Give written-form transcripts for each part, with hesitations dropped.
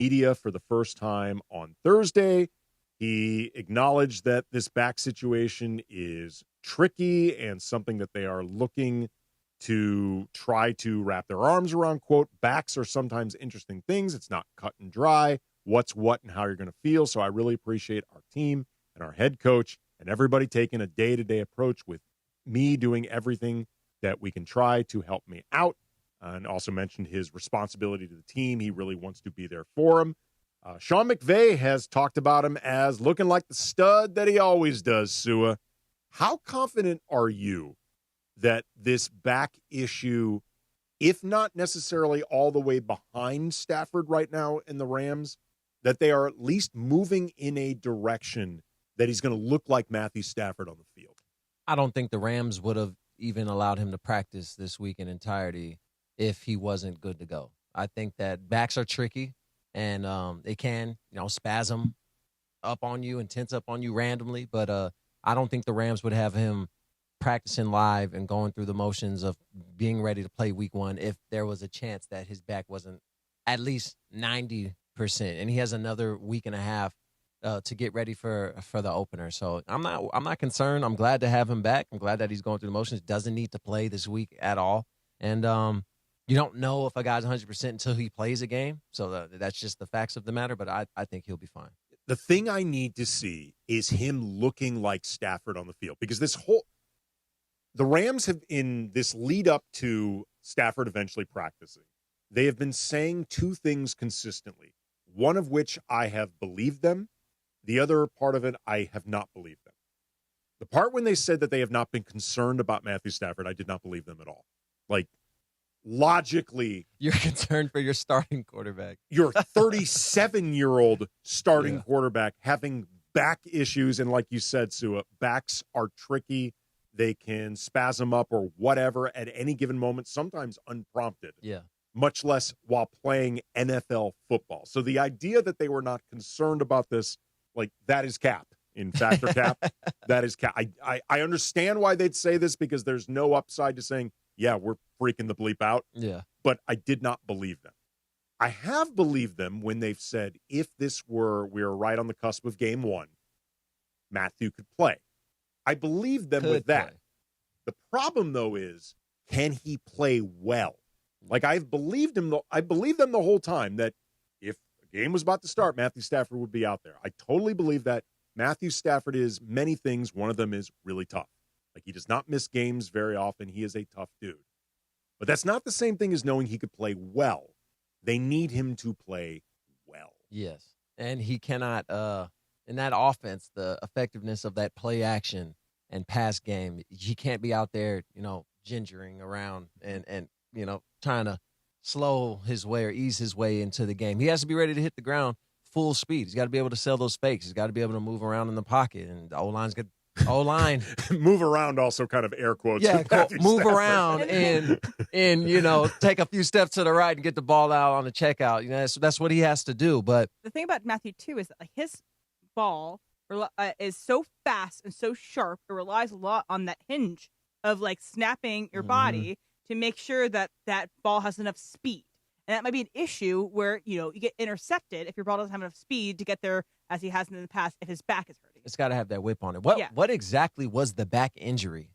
media for the first time on Thursday. He acknowledged that this back situation is tricky and something that they are looking to try to wrap their arms around. Quote, backs are sometimes interesting things. It's not cut and dry, what's what and how you're going to feel. So I really appreciate our team and our head coach and everybody taking a day-to-day approach with me doing everything that we can try to help me out. And also mentioned his responsibility to the team. He really wants to be there for him. Sean McVay has talked about him as looking like the stud that he always does, Sua. How confident are you that this back issue, if not necessarily all the way behind Stafford right now in the Rams, that they are at least moving in a direction that he's going to look like Matthew Stafford on the field? I don't think the Rams would have even allowed him to practice this week in entirety if he wasn't good to go. I think that backs are tricky, and they can, spasm up on you and tense up on you randomly. But I don't think the Rams would have him practicing live and going through the motions of being ready to play week one if there was a chance that his back wasn't at least 90%. And he has another week and a half to get ready for the opener. So I'm not concerned. I'm glad to have him back. I'm glad that he's going through the motions. Doesn't need to play this week at all. And you don't know if a guy's 100% until he plays a game. So that's just the facts of the matter. But I think he'll be fine. The thing I need to see is him looking like Stafford on the field, because the Rams have, in this lead up to Stafford eventually practicing, they have been saying two things consistently, one of which I have believed them. The other part of it, I have not believed them. The part when they said that they have not been concerned about Matthew Stafford, I did not believe them at all. Like, logically, you're concerned for your starting quarterback. Your 37-year-old starting quarterback having back issues. And like you said, Sua, backs are tricky. They can spasm up or whatever at any given moment, sometimes unprompted. Yeah. Much less while playing NFL football. So the idea that they were not concerned about this, like, that is cap. In factor cap, that is cap. I understand why they'd say this, because there's no upside to saying, yeah, we're freaking the bleep out. Yeah. But I did not believe them. I have believed them when they've said, if we were right on the cusp of game one, Matthew could play. I believe them with that. The problem, though, is, can he play well? Like, I believed them the whole time that if a game was about to start, Matthew Stafford would be out there. I totally believe that. Matthew Stafford is many things. One of them is really tough. Like, he does not miss games very often. He is a tough dude. But that's not the same thing as knowing he could play well. They need him to play well. Yes. And he cannot, in that offense, the effectiveness of that play action and pass game, he can't be out there, gingering around and trying to slow his way or ease his way into the game. He has to be ready to hit the ground full speed. He's got to be able to sell those fakes. He's got to be able to move around in the pocket. And the O-line. Move around, also kind of air quotes. Yeah, move around and take a few steps to the right and get the ball out on the checkout. That's what he has to do. But the thing about Matthew, too, is that his ball is so fast and so sharp. It relies a lot on that hinge of, snapping your body to make sure that that ball has enough speed. And that might be an issue where, you get intercepted if your ball doesn't have enough speed to get there, as he hasn't in the past, if his back is hurting. It's got to have that whip on it. What exactly was the back injury?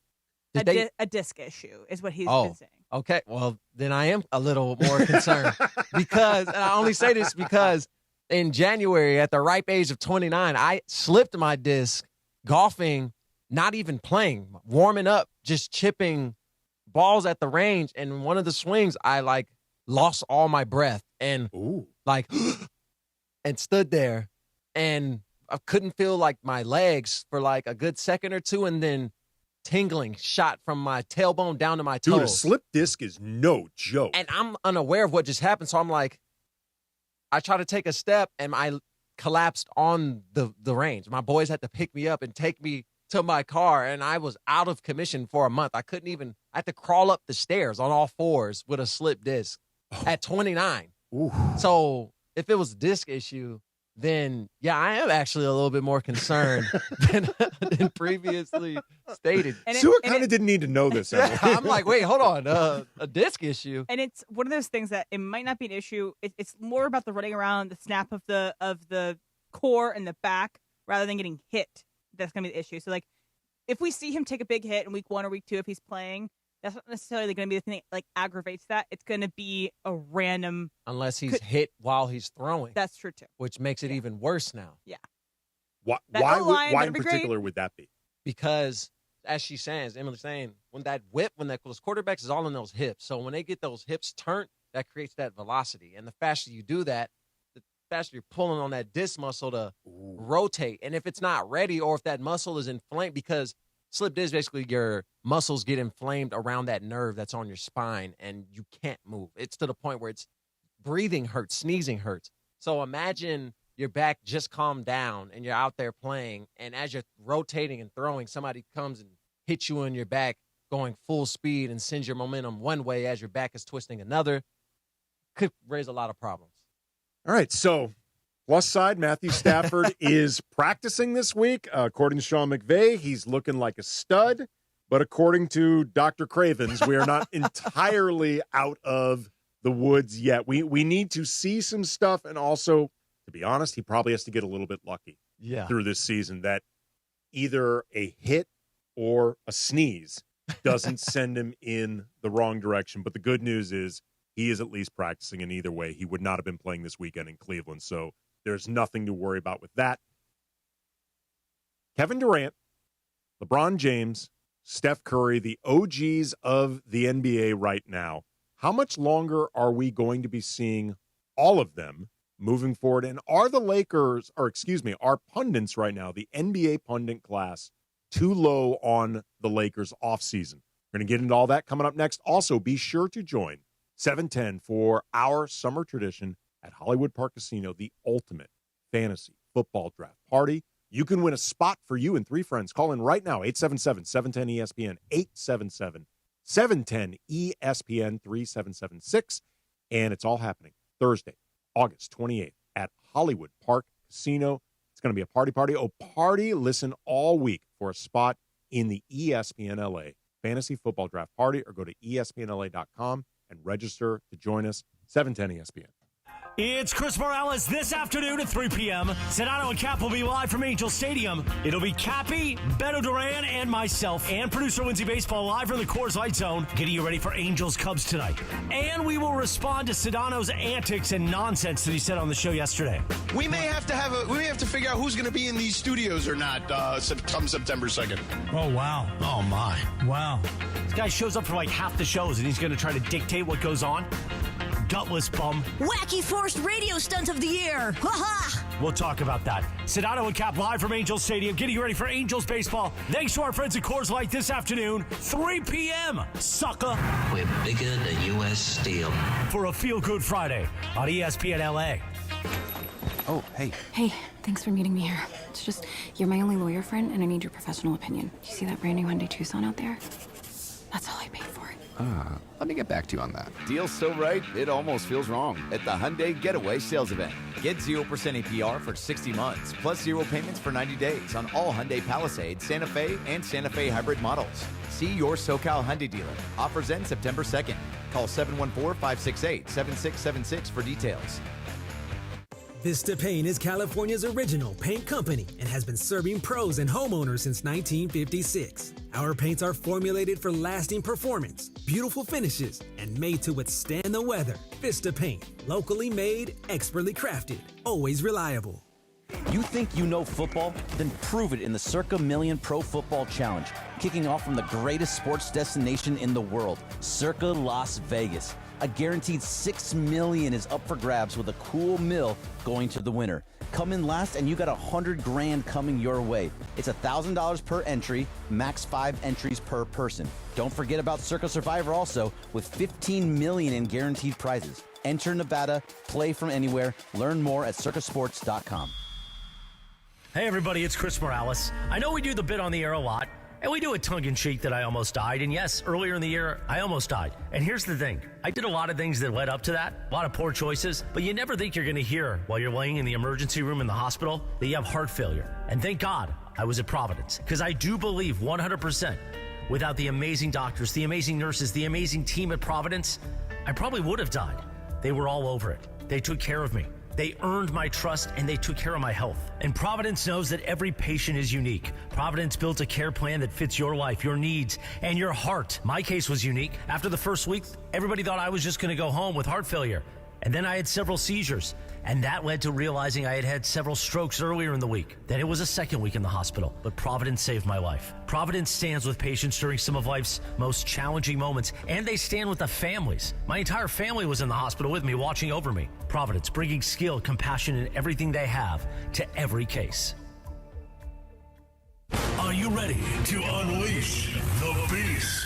A disc issue is what he's been saying. Okay. Well, then I am a little more concerned because, and I only say this because in January, at the ripe age of 29, I slipped my disc golfing, not even playing, warming up, just chipping balls at the range. And one of the swings, I lost all my breath and and stood there, and I couldn't feel my legs for a good second or two, and then tingling shot from my tailbone down to my toes. Dude, a slip disc is no joke. And I'm unaware of what just happened, so I'm I try to take a step, and I collapsed on the range. My boys had to pick me up and take me to my car, and I was out of commission for a month. I had to crawl up the stairs on all fours with a slip disc at 29. Ooh. So if it was a disc issue, then yeah, I am actually a little bit more concerned than previously stated. Sua kind of didn't need to know this. I'm like, wait, hold on, a disc issue. And it's one of those things that it might not be an issue. It's more about the running around, the snap of the core and the back, rather than getting hit. That's gonna be the issue. So like, if we see him take a big hit in week 1 or week 2, if he's playing, that's not necessarily going to be the thing that like aggravates that. It's going to be a random. Unless he's hit while he's throwing. That's true too. Which makes it even worse now. Yeah. Why in particular would that be? Because as she's saying, as Emily's saying, when those quarterbacks is all in those hips. So when they get those hips turned, that creates that velocity. And the faster you do that, the faster you're pulling on that disc muscle to rotate. And if it's not ready, or if that muscle is inflamed, because slip disc, basically your muscles get inflamed around that nerve that's on your spine and you can't move. It's to the point where it's breathing hurts, sneezing hurts. So imagine your back just calmed down and you're out there playing, and as you're rotating and throwing, somebody comes and hits you in your back going full speed and sends your momentum one way as your back is twisting another. Could raise a lot of problems. All right, so plus side, Matthew Stafford is practicing this week. According to Sean McVay, he's looking like a stud. But according to Dr. Cravens, we are not entirely out of the woods yet. We need to see some stuff. And also, to be honest, he probably has to get a little bit lucky through this season that either a hit or a sneeze doesn't send him in the wrong direction. But the good news is he is at least practicing, and either way, he would not have been playing this weekend in Cleveland. So there's nothing to worry about with that. Kevin Durant, LeBron James, Steph Curry, the OGs of the NBA right now. How much longer are we going to be seeing all of them moving forward? And are our pundits right now, the NBA pundit class, too low on the Lakers offseason? We're going to get into all that coming up next. Also, be sure to join 710 for our summer tradition at Hollywood Park Casino, the ultimate fantasy football draft party. You can win a spot for you and 3 friends. Call in right now, 877-710-ESPN, 877-710-ESPN 3776. And it's all happening Thursday, August 28th at Hollywood Park Casino. It's going to be a party. Oh, party. Listen all week for a spot in the ESPN LA fantasy football draft party, or go to espnla.com and register to join us. 710 ESPN. It's Chris Morales this afternoon at 3 p.m. Sedano and Cap will be live from Angel Stadium. It'll be Cappy, Beto Duran, and myself, and producer Lindsay Baseball live from the Coors Light Zone, getting you ready for Angels Cubs tonight. And we will respond to Sedano's antics and nonsense that he said on the show yesterday. We may have to figure out who's going to be in these studios or not come September 2nd. Oh, wow. Oh, my. Wow. This guy shows up for like half the shows, and he's going to try to dictate what goes on. Gutless bum. Wacky forced radio stunt of the year. Ha-ha! We'll talk about that. Sedano and Cap live from Angels Stadium, getting you ready for Angels baseball. Thanks to our friends at Coors Light this afternoon, 3 p.m. Sucker. We're bigger than U.S. Steel. For a feel-good Friday on ESPN LA. Oh, hey. Hey, thanks for meeting me here. It's just, you're my only lawyer friend, and I need your professional opinion. Do you see that brand new Hyundai Tucson out there? That's all I paid for it. Let me get back to you on that. Deal's so right, it almost feels wrong. At the Hyundai Getaway Sales Event. Get 0% APR for 60 months, plus 0 payments for 90 days on all Hyundai Palisade, Santa Fe, and Santa Fe hybrid models. See your SoCal Hyundai dealer. Offers end September 2nd. Call 714-568-7676 for details. Vista Paint is California's original paint company and has been serving pros and homeowners since 1956. Our paints are formulated for lasting performance, beautiful finishes, and made to withstand the weather. Vista Paint, locally made, expertly crafted, always reliable. You think you know football? Then prove it in the Circa Million Pro Football Challenge, kicking off from the greatest sports destination in the world, Circa Las Vegas. A guaranteed $6 million is up for grabs with a cool mill going to the winner. Come in last and you got $100,000 coming your way. It's $1,000 per entry, max 5 entries per person. Don't forget about Circa Survivor also, with $15 million in guaranteed prizes. Enter Nevada, play from anywhere. Learn more at circasports.com. Hey everybody, it's Chris Morales. I know we do the bit on the air a lot, And we do it tongue-in-cheek that I almost died. And yes, earlier in the year, I almost died. And here's the thing. I did a lot of things that led up to that, a lot of poor choices, but you never think you're going to hear while you're laying in the emergency room in the hospital that you have heart failure. And thank God I was at Providence, because I do believe 100% without the amazing doctors, the amazing nurses, the amazing team at Providence, I probably would have died. They were all over it. They took care of me. They earned my trust, and they took care of my health. And Providence knows that every patient is unique. Providence built a care plan that fits your life, your needs, and your heart. My case was unique. After the first week, everybody thought I was just going to go home with heart failure. And then I had several seizures. And that led to realizing I had had several strokes earlier in the week. Then it was a second week in the hospital. But Providence saved my life. Providence stands with patients during some of life's most challenging moments. And they stand with the families. My entire family was in the hospital with me, watching over me. Providence, bringing skill, compassion, and everything they have to every case. Are you ready to unleash the beast?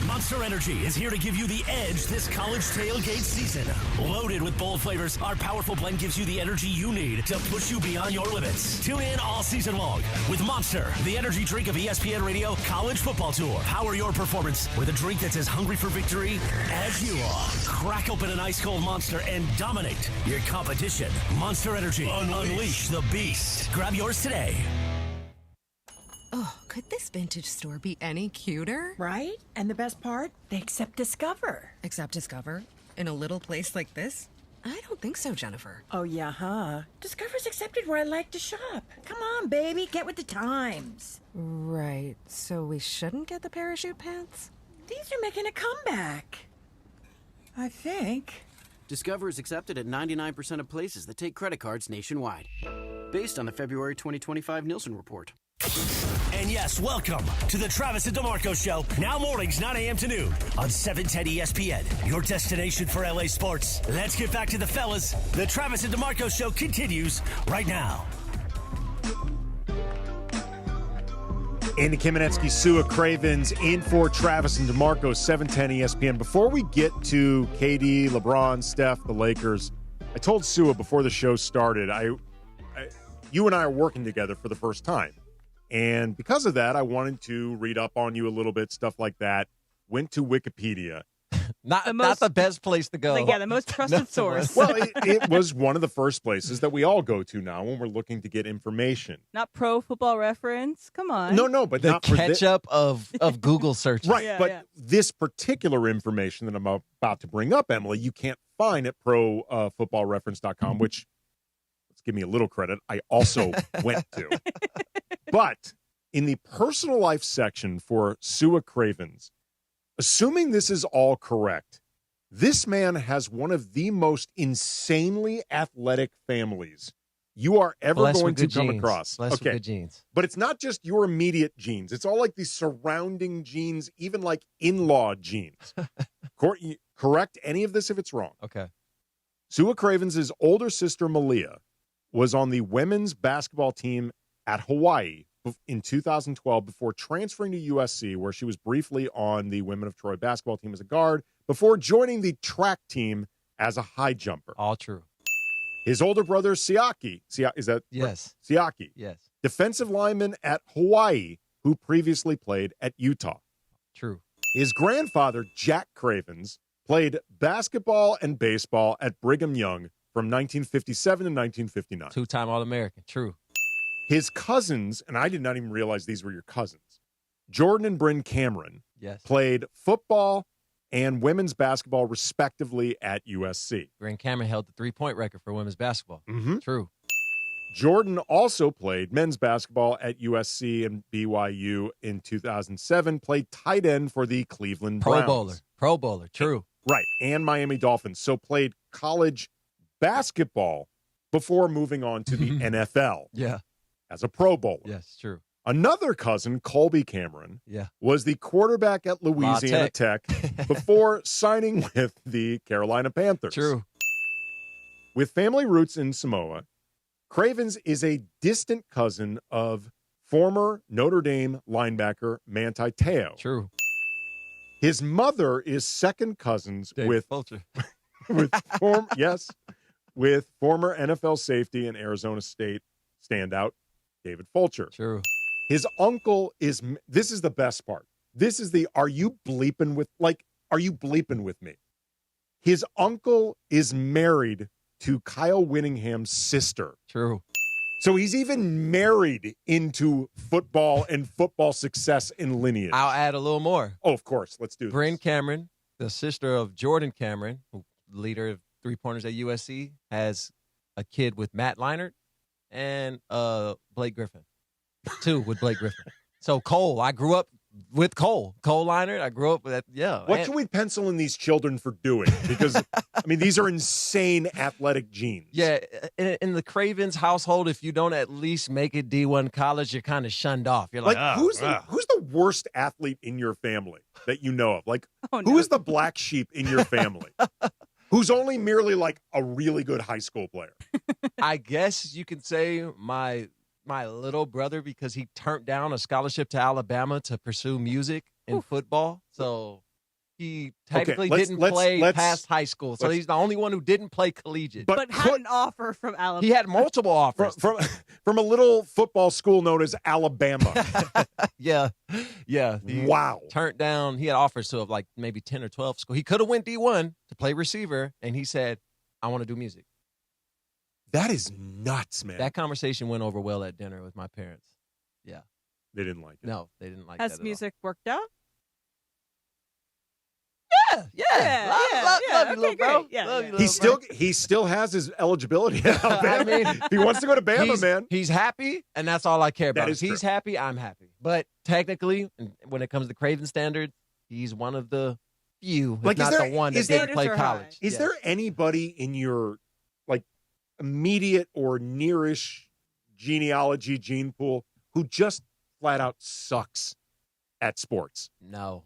Monster Energy is here to give you the edge this college tailgate season. Loaded with bold flavors, our powerful blend gives you the energy you need to push you beyond your limits. Tune in all season long with Monster, the energy drink of ESPN Radio College Football Tour. Power your performance with a drink that's as hungry for victory as you are. Crack open an ice-cold Monster and dominate your competition. Monster Energy. Unleash the beast. Grab yours today. Oh, could this vintage store be any cuter? Right? And the best part? They accept Discover. Accept Discover? In a little place like this? I don't think so, Jennifer. Oh, yeah, huh? Discover's accepted where I like to shop. Come on, baby, get with the times. Right, so we shouldn't get the parachute pants? These are making a comeback. I think. Discover is accepted at 99% of places that take credit cards nationwide. Based on the February 2025 Nielsen report. And yes, welcome to the Travis and DeMarco Show. Now mornings, 9 a.m. to noon on 710 ESPN. Your destination for LA sports. Let's get back to the fellas. The Travis and DeMarco Show continues right now. Andy Kamenetzky, Sua Cravens in for Travis and DeMarco, 710 ESPN. Before we get to KD, LeBron, Steph, the Lakers, I told Sua before the show started, you and I are working together for the first time. And because of that, I wanted to read up on you a little bit, stuff like that. Went to Wikipedia. Not the best place to go. Like, yeah, the most trusted source. Well, it was one of the first places that we all go to now when we're looking to get information. Not Pro Football Reference. Come on. No, but the not for ketchup of Google searches. Right, Yeah, but yeah. this particular information that I'm about to bring up, Emily, you can't find at ProFootballReference.com, which, let's give me a little credit, I also went to. But in the personal life section for Sua Cravens, assuming this is all correct, this man has one of the most insanely athletic families you are ever Blessed going with to good come genes. across. Blessed with good genes. But it's not just your immediate genes. It's all like the surrounding genes, even like in-law genes. Correct any of this if it's wrong. Okay. Sua Cravens' older sister, Malia, was on the women's basketball team at Hawaii in 2012 before transferring to USC, where she was briefly on the Women of Troy basketball team as a guard, before joining the track team as a high jumper. All true. His older brother, Siaki, is that yes? Siaki, yes, defensive lineman at Hawaii, who previously played at Utah. True. His grandfather, Jack Cravens, played basketball and baseball at Brigham Young from 1957 to 1959. Two-time All-American. True. His cousins, and I did not even realize these were your cousins, Jordan and Bryn Cameron, yes, played football and women's basketball respectively at USC. Bryn Cameron held the three-point record for women's basketball. Mm-hmm. True. Jordan also played men's basketball at USC and BYU in 2007, played tight end for the Cleveland Browns. Pro Bowler. True. Right, and Miami Dolphins. So played college basketball before moving on to the NFL. Yeah. As a Pro Bowler. Yes, true. Another cousin, Colby Cameron, yeah, was the quarterback at Louisiana Tech before signing with the Carolina Panthers. True. With family roots in Samoa, Cravens is a distant cousin of former Notre Dame linebacker Manti Te'o. True. His mother is second cousins with Fulcher. with former NFL safety and Arizona State standout David Fulcher. True. His uncle is, this is the best part. This is the, are you bleeping with me? His uncle is married to Kyle Whittingham's sister. True. So he's even married into football and football success and lineage. I'll add a little more. Oh, of course. Let's do this. Bryn Cameron, the sister of Jordan Cameron, leader of three-pointers at USC, has a kid with Matt Leinart and Blake Griffin. 2 with Blake Griffin. So Cole, I grew up with Cole Leinart. I grew up with that. Yeah. What can we pencil in these children for doing? Because, I mean, these are insane athletic genes. Yeah. In the Cravens household, if you don't at least make it D1 college, you're kind of shunned off. You're like, who's the worst athlete in your family that you know of? Like, who is the black sheep in your family? Who's only merely like a really good high school player? I guess you can say my little brother, because he turned down a scholarship to Alabama to pursue music and football. So he technically didn't play past high school. So he's the only one who didn't play collegiate. But had an offer from Alabama. He had multiple offers. From a little football school known as Alabama. Yeah. Wow. Turned down. He had offers to like maybe 10 or 12 schools. He could have went D1 to play receiver, and he said, I want to do music. That is nuts, man. That conversation went over well at dinner with my parents. Yeah. They didn't like it. No, they didn't like it. Has music worked out? Yeah. Love you, little bro. Yeah, Love you, little bro. He still has his eligibility at Alabama. I mean, if he wants to go to Bama, man. He's happy, and that's all I care about. That is If he's true. happy, I'm happy. But technically, when it comes to Craven standards, he's one of the few, if not the one that didn't play college. Is there anybody in your like immediate or nearish genealogy gene pool who just flat out sucks at sports? No.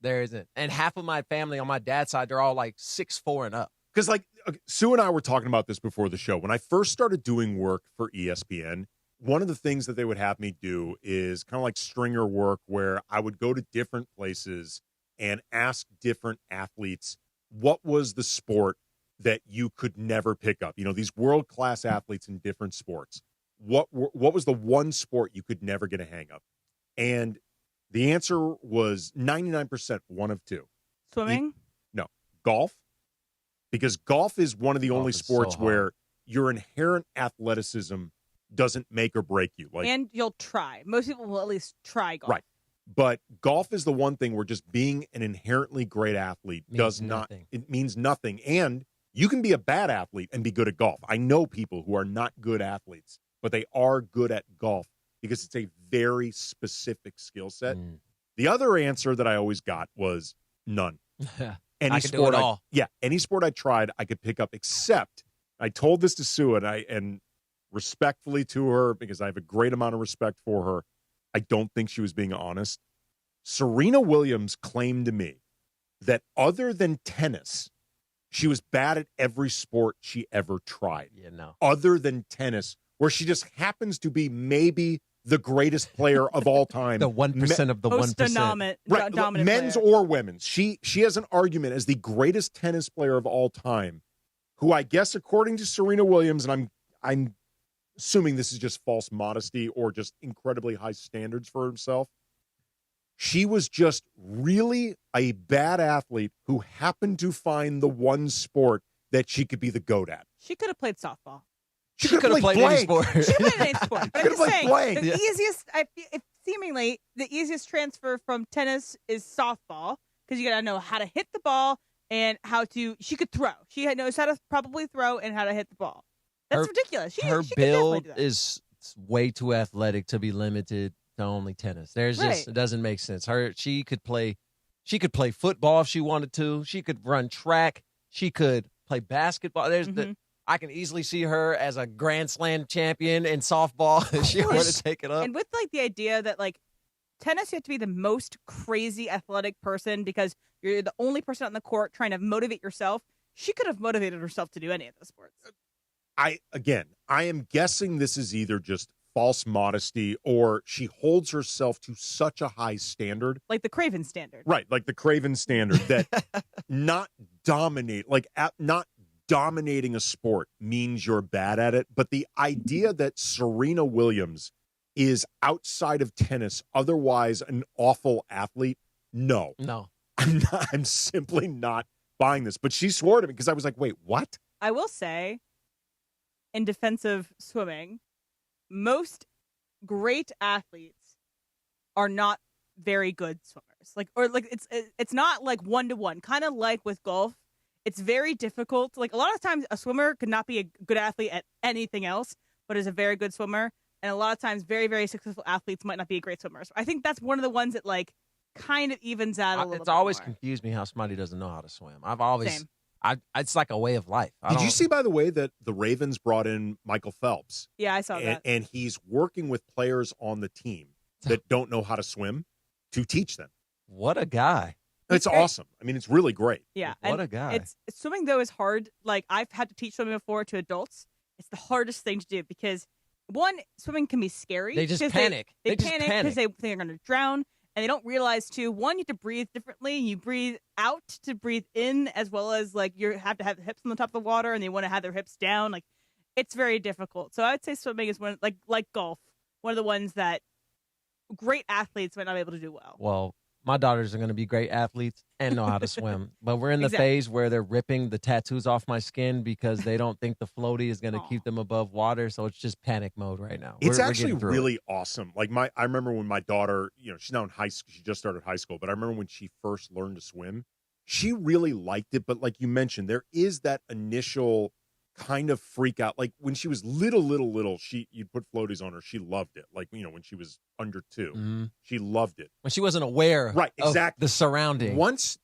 There isn't. And half of my family on my dad's side, they're all like 6'4" and up. Because like Sue and I were talking about this before the show. When I first started doing work for ESPN, one of the things that they would have me do is kind of like stringer work where I would go to different places and ask different athletes, what was the sport that you could never pick up? You know, these world-class athletes in different sports. What was the one sport you could never get a hang of? And the answer was 99% one of two. Swimming? No. Golf. Because golf is one of the only sports where your inherent athleticism doesn't make or break you. And you'll try. Most people will at least try golf. Right. But golf is the one thing where just being an inherently great athlete it means nothing. And you can be a bad athlete and be good at golf. I know people who are not good athletes, but they are good at golf because it's a very specific skill set. The other answer that I always got was none. I could do it all. Any sport I tried, I could pick up, except I told this to Sue, and respectfully to her, because I have a great amount of respect for her, I don't think she was being honest. Serena Williams claimed to me that other than tennis, she was bad at every sport she ever tried. Yeah, no. Other than tennis, where she just happens to be maybe the greatest player of all time. The 1% of the 1%. Right, dominant men's player. or women's. She has an argument as the greatest tennis player of all time, who I guess, according to Serena Williams, and I'm assuming this is just false modesty or just incredibly high standards for himself, she was just really a bad athlete who happened to find the one sport that she could be the GOAT at. She could have played softball. She could have played any sport. She could have played any sport. But I'm just saying, blank. the easiest, seemingly, the easiest transfer from tennis is softball, because you got to know how to hit the ball and how to, she could throw. She knows how to probably throw and how to hit the ball. That's ridiculous. Her she build could do that. is way too athletic to be limited to only tennis. It doesn't make sense. She could play football if she wanted to. She could run track. She could play basketball. I can easily see her as a Grand Slam champion in softball if she wanted to take it up. And with like the idea that like tennis, you have to be the most crazy athletic person because you're the only person on the court trying to motivate yourself. She could have motivated herself to do any of those sports. I am guessing this is either just false modesty or she holds herself to such a high standard. Like the Craven standard. Right, like the Craven standard that not dominating a sport means you're bad at it. But the idea that Serena Williams is outside of tennis otherwise an awful athlete? No. I'm simply not buying this. But she swore to me because I was like, wait, what? I will say, in defense of swimming, most great athletes are not very good swimmers. It's not like 1-to-1. Kind of like with golf, it's very difficult. Like a lot of times, a swimmer could not be a good athlete at anything else, but is a very good swimmer. And a lot of times, very, very successful athletes might not be a great swimmer. So I think that's one of the ones that like kind of evens out a little bit. It's always more. confused me how somebody doesn't know how to swim. It's like a way of life. Did you see, by the way, that the Ravens brought in Michael Phelps? Yeah, I saw that. And he's working with players on the team that don't know how to swim to teach them. What a guy. It's awesome. I mean, it's really great. Yeah. What a guy. It's swimming, though, is hard. Like, I've had to teach swimming before to adults. It's the hardest thing to do because, one, swimming can be scary. They just panic. They panic because they think they're going to drown. And they don't realize, too, one, you have to breathe differently. You breathe out to breathe in, as well as, like, you have to have the hips on the top of the water, and they want to have their hips down. Like, it's very difficult. So I would say swimming is one, like golf, one of the ones that great athletes might not be able to do well. Well, my daughters are going to be great athletes and know how to swim. But we're in the phase where they're ripping the tattoos off my skin because they don't think the floaty is going to keep them above water. So it's just panic mode right now. It's actually really awesome. Like I remember when my daughter, she's now in high school. She just started high school. But I remember when she first learned to swim, she really liked it. But like you mentioned, there is that initial kind of freak out. Like when she was little, you'd put floaties on her. She loved it. Like, when she was under 2, she loved it. When she wasn't aware of the surrounding. Once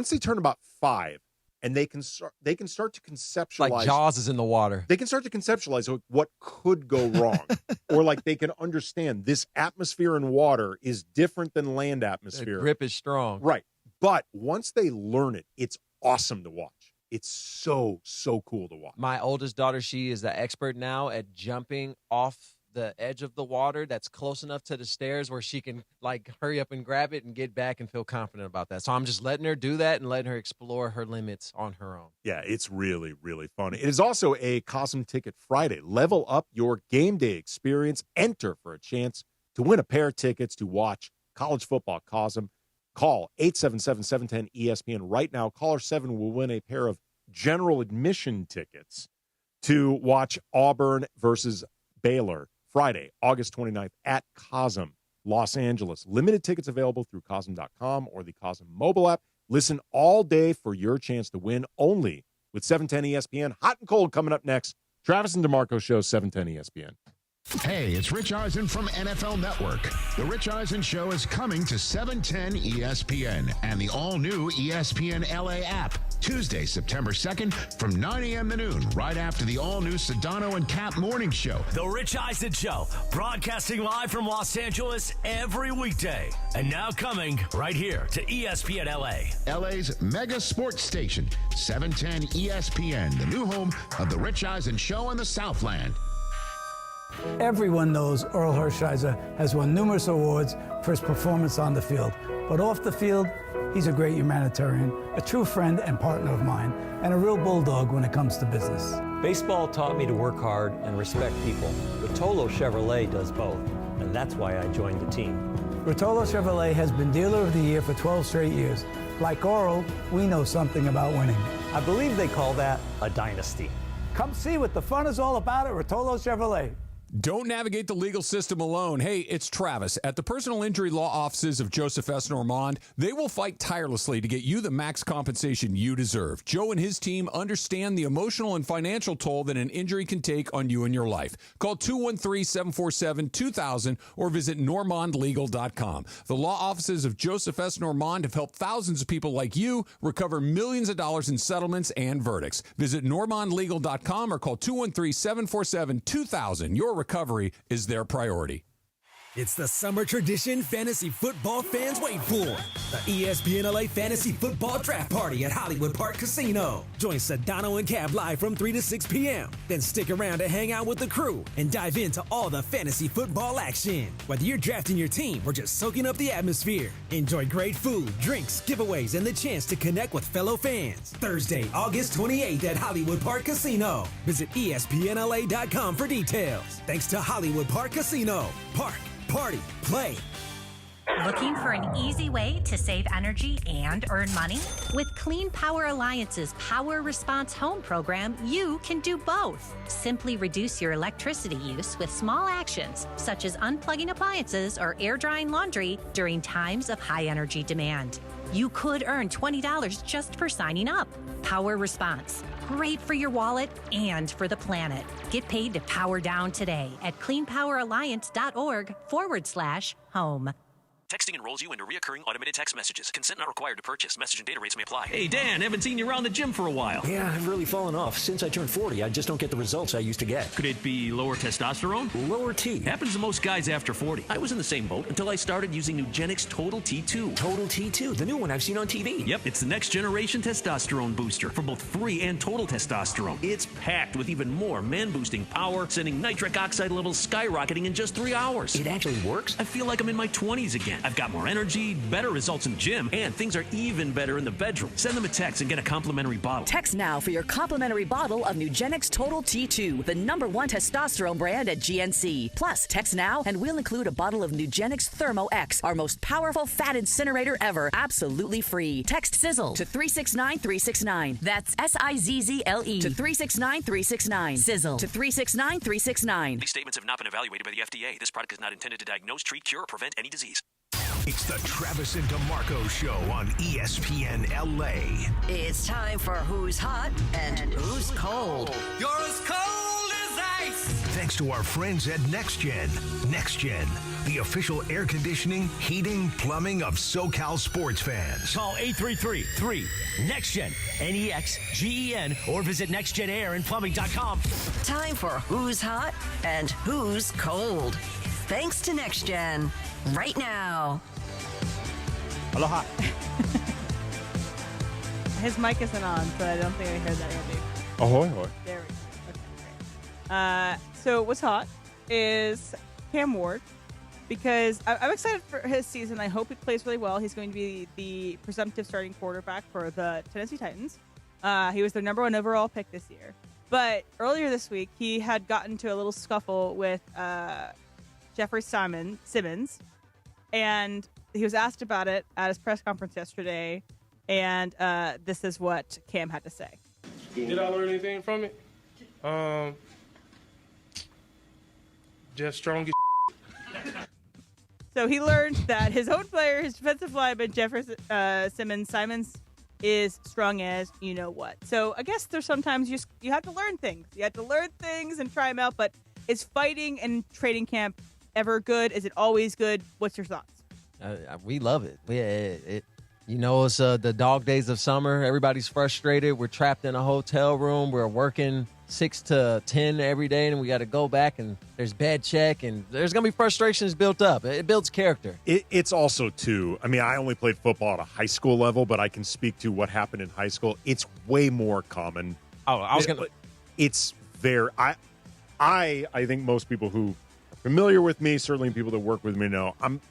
they turn about 5 and they can start to conceptualize. Like Jaws is in the water. They can start to conceptualize what could go wrong. Or like they can understand this atmosphere in water is different than land atmosphere. The grip is strong. Right. But once they learn it, it's awesome to watch. It's so cool to watch. My oldest daughter, she is the expert now at jumping off the edge of the water that's close enough to the stairs where she can like hurry up and grab it and get back and feel confident about that. So I'm just letting her do that and letting her explore her limits on her own. Yeah, it's really, really fun. It is also a Cosm Ticket Friday. Level up your game day experience. Enter for a chance to win a pair of tickets to watch college football Cosm. Call 877-710-ESPN right now. Caller 7 will win a pair of general admission tickets to watch Auburn versus Baylor Friday, August 29th at Cosm, Los Angeles. Limited tickets available through Cosm.com or the Cosm mobile app. Listen all day for your chance to win only with 710 ESPN. Hot and cold coming up next. Travis and DeMarco Show, 710 ESPN. Hey, it's Rich Eisen from NFL Network. The Rich Eisen Show is coming to 710 ESPN and the all-new ESPN LA app. Tuesday, September 2nd from 9 a.m. to noon, right after the all-new Sedano and Cap morning show. The Rich Eisen Show, broadcasting live from Los Angeles every weekday. And now coming right here to ESPN LA. LA's mega sports station, 710 ESPN, the new home of The Rich Eisen Show in the Southland. Everyone knows Earl Hershiser has won numerous awards for his performance on the field. But off the field, he's a great humanitarian, a true friend and partner of mine, and a real bulldog when it comes to business. Baseball taught me to work hard and respect people. Rotolo Chevrolet does both, and that's why I joined the team. Rotolo Chevrolet has been Dealer of the Year for 12 straight years. Like Earl, we know something about winning. I believe they call that a dynasty. Come see what the fun is all about at Rotolo Chevrolet. Don't navigate the legal system alone. Hey, it's Travis. At the personal injury law offices of Joseph S. Normand, they will fight tirelessly to get you the max compensation you deserve. Joe and his team understand the emotional and financial toll that an injury can take on you and your life. Call 213-747-2000 or visit normandlegal.com. The law offices of Joseph S. Normand have helped thousands of people like you recover millions of dollars in settlements and verdicts. Visit normandlegal.com or call 213-747-2000. Your recovery is their priority. It's the summer tradition fantasy football fans wait for. The ESPN LA Fantasy Football Draft Party at Hollywood Park Casino. Join Sedano and Cab live from 3 to 6 p.m. Then stick around to hang out with the crew and dive into all the fantasy football action. Whether you're drafting your team or just soaking up the atmosphere, enjoy great food, drinks, giveaways, and the chance to connect with fellow fans. Thursday, August 28th at Hollywood Park Casino. Visit ESPNLA.com for details. Thanks to Hollywood Park Casino. Park. Party, play. Looking for an easy way to save energy and earn money? With Clean Power Alliance's Power Response Home program, you can do both. Simply reduce your electricity use with small actions, such as unplugging appliances or air drying laundry during times of high energy demand. You could earn $20 just for signing up. Power Response. Great for your wallet and for the planet. Get paid to power down today at cleanpoweralliance.org/home. Texting enrolls you into recurring automated text messages. Consent not required to purchase. Message and data rates may apply. Hey, Dan, haven't seen you around the gym for a while. Yeah, I've really fallen off. Since I turned 40, I just don't get the results I used to get. Could it be lower testosterone? Lower T. Happens to most guys after 40. I was in the same boat until I started using Nugenix Total T2. Total T2, the new one I've seen on TV. Yep, it's the next generation testosterone booster for both free and total testosterone. It's packed with even more man-boosting power, sending nitric oxide levels skyrocketing in just 3 hours. It actually works? I feel like I'm in my 20s again. I've got more energy, better results in the gym, and things are even better in the bedroom. Send them a text and get a complimentary bottle. Text now for your complimentary bottle of Nugenix Total T2, the #1 testosterone brand at GNC. Plus, text now and we'll include a bottle of Nugenix Thermo X, our most powerful fat incinerator ever, absolutely free. Text SIZZLE to 369-369. That's SIZZLE to 369-369. SIZZLE to 369-369. These statements have not been evaluated by the FDA. This product is not intended to diagnose, treat, cure, or prevent any disease. It's the Travis and DeMarco Show on ESPN LA. It's time for Who's Hot and Who's Cold. You're as cold as ice. Thanks to our friends at NextGen. NextGen, the official air conditioning, heating, plumbing of SoCal sports fans. Call 833-3-NEXTGEN, NEXGEN, or visit nextgenairandplumbing.com. Time for Who's Hot and Who's Cold. Thanks to NextGen. Right now. Aloha. His mic isn't on, so I don't think I heard that, Andy. Ahoy, hoy. There we go. Okay, great. So what's hot is Cam Ward, because I'm excited for his season. I hope he plays really well. He's going to be the presumptive starting quarterback for the Tennessee Titans. He was their #1 overall pick this year. But earlier this week, he had gotten to a little scuffle with Jeffrey Simmons, and he was asked about it at his press conference yesterday, and this is what Cam had to say. Did I learn anything from it? Just strong as So he learned that his own player, his defensive lineman, Jeffrey Simons, is strong as you know what. So I guess there's sometimes you have to learn things. You have to learn things and try them out, but is fighting and training camp ever good? Is it always good? What's your thoughts? We love it. It's the dog days of summer. Everybody's frustrated. We're trapped in a hotel room. We're working 6 to 10 every day, and we got to go back, and there's bed check, and there's going to be frustrations built up. It builds character. It's also, too, I mean, I only played football at a high school level, but I can speak to what happened in high school. It's way more common. Oh, I was going to. It's very, I think most people who are familiar with me, certainly people that work with me know, I'm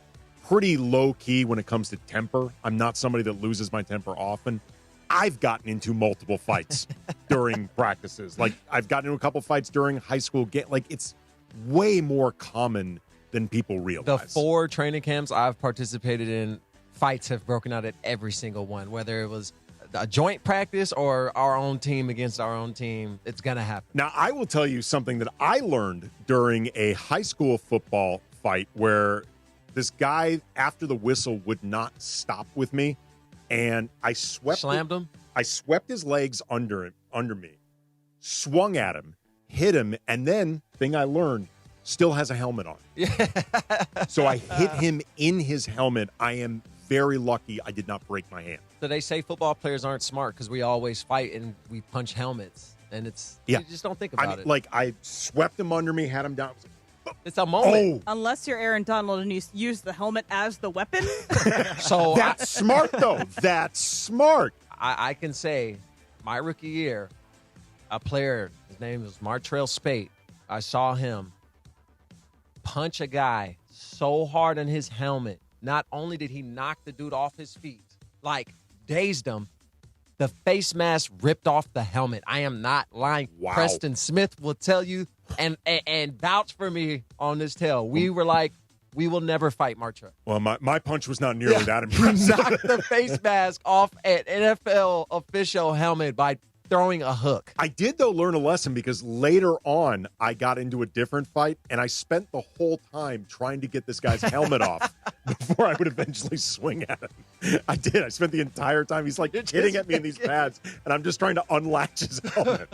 pretty low key when it comes to temper. I'm not somebody that loses my temper often. I've gotten into multiple fights during practices. Like, I've gotten into a couple fights during high school. It's way more common than people realize. The 4 training camps I've participated in, fights have broken out at every single one. Whether it was a joint practice or our own team against our own team, it's going to happen. Now, I will tell you something that I learned during a high school football fight where this guy, after the whistle, would not stop with me. And I slammed him. I swept his legs under me, swung at him, hit him, and then, thing I learned, still has a helmet on. Yeah. So I hit him in his helmet. I am very lucky I did not break my hand. So they say football players aren't smart because we always fight and we punch helmets. And you just don't think about it. Like, I swept him under me, had him down. It's a moment. Unless you're Aaron Donald and you use the helmet as the weapon. So That's smart, though. That's smart. I can say my rookie year, a player, his name was Martrell Spate. I saw him punch a guy so hard in his helmet. Not only did he knock the dude off his feet, like dazed him, the face mask ripped off the helmet. I am not lying. Wow. Preston Smith will tell you and vouch for me on this tale. We were like, we will never fight Martrell. Well, my punch was not nearly that impressive. Knocked the face mask off an NFL official helmet by throwing a hook. I did, though, learn a lesson because later on I got into a different fight, and I spent the whole time trying to get this guy's helmet off before I would eventually swing at him. I did. I spent the entire time. He's like hitting at me in these pads, and I'm just trying to unlatch his helmet.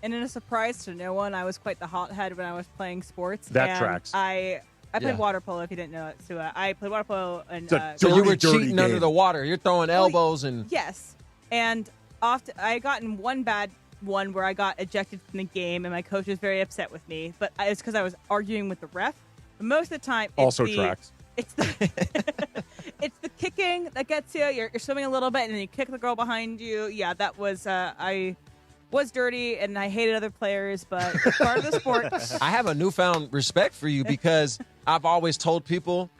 And in a surprise to no one, I was quite the hothead when I was playing sports. That tracks. I played water polo, if you didn't know it. So I played water polo. And, so you were cheating under the water. You're throwing elbows and... Yes. And often I got in one bad one where I got ejected from the game, and my coach was very upset with me. But it's because I was arguing with the ref. But most of the time, tracks. It's the kicking that gets you. You're swimming a little bit, and then you kick the girl behind you. Yeah, that was I was dirty, and I hated other players, but it's part of the sport. I have a newfound respect for you because I've always told people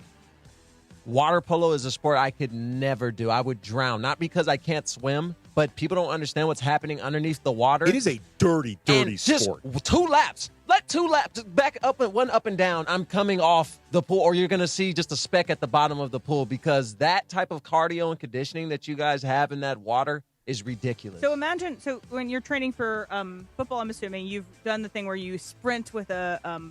water polo is a sport I could never do. I would drown, not because I can't swim, but people don't understand what's happening underneath the water. It is a dirty sport. Just 2 laps. Let 2 laps back up and one up and down. I'm coming off the pool, or you're going to see just a speck at the bottom of the pool because that type of cardio and conditioning that you guys have in that water is ridiculous. So imagine, when you're training for football, I'm assuming you've done the thing where you sprint with a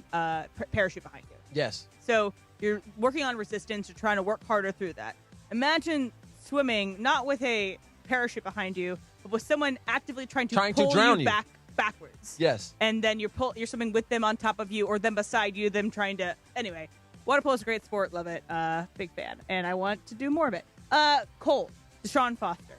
parachute behind you. Yes. So you're working on resistance. You're trying to work harder through that. Imagine swimming not with a parachute behind you, but with someone actively trying to pull drown you backwards. Yes. And then you're swimming with them on top of you, or them beside you, them trying to. Anyway, water polo is a great sport. Love it. Big fan, and I want to do more of it. Cole, Deshaun Foster.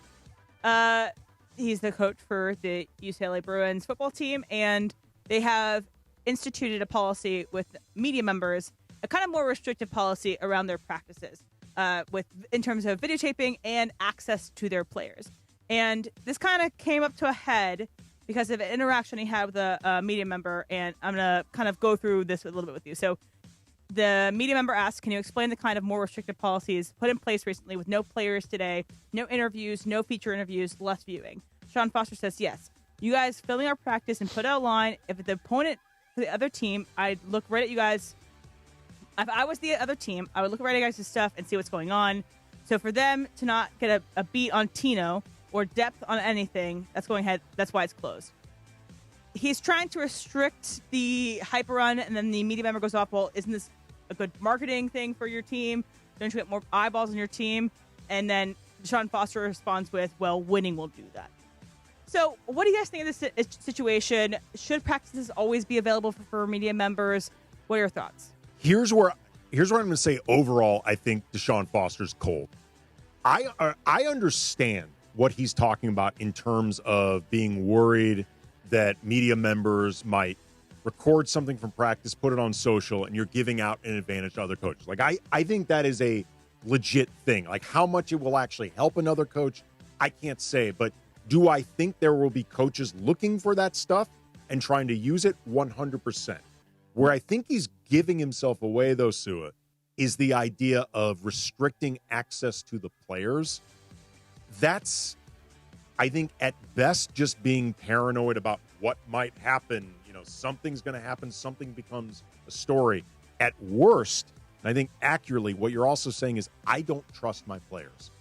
He's the coach for the UCLA Bruins football team, and they have instituted a policy with media members, a kind of more restrictive policy around their practices, in terms of videotaping and access to their players. And this kind of came up to a head because of an interaction he had with a media member, and I'm going to kind of go through this a little bit with you. So the media member asked, can you explain the kind of more restrictive policies put in place recently with no players today, no interviews, no feature interviews, less viewing? Sean Foster says, yes. You guys filming our practice and put out a line. If the opponent for the other team, I'd look right at you guys. If I was the other team, I would look right at you guys' stuff and see what's going on. So for them to not get a beat on Tino or depth on anything that's going ahead, that's why it's closed. He's trying to restrict the hype run, and then the media member goes off, well, isn't this a good marketing thing for your team? Don't you get more eyeballs on your team? And then Deshaun Foster responds with, well, winning will do that. So what do you guys think of this situation? Should practices always be available for media members? What are your thoughts? Here's where I'm going to say overall, I think Deshaun Foster's cold. I understand what he's talking about in terms of being worried that media members might record something from practice, put it on social, and you're giving out an advantage to other coaches. Like, I think that is a legit thing. Like, how much it will actually help another coach, I can't say. But do I think there will be coaches looking for that stuff and trying to use it? 100%. Where I think he's giving himself away, though, Sua, is the idea of restricting access to the players. That's, I think, at best, just being paranoid about what might happen. You know, something's going to happen. Something becomes a story. At worst, and I think accurately, what you're also saying is, I don't trust my players.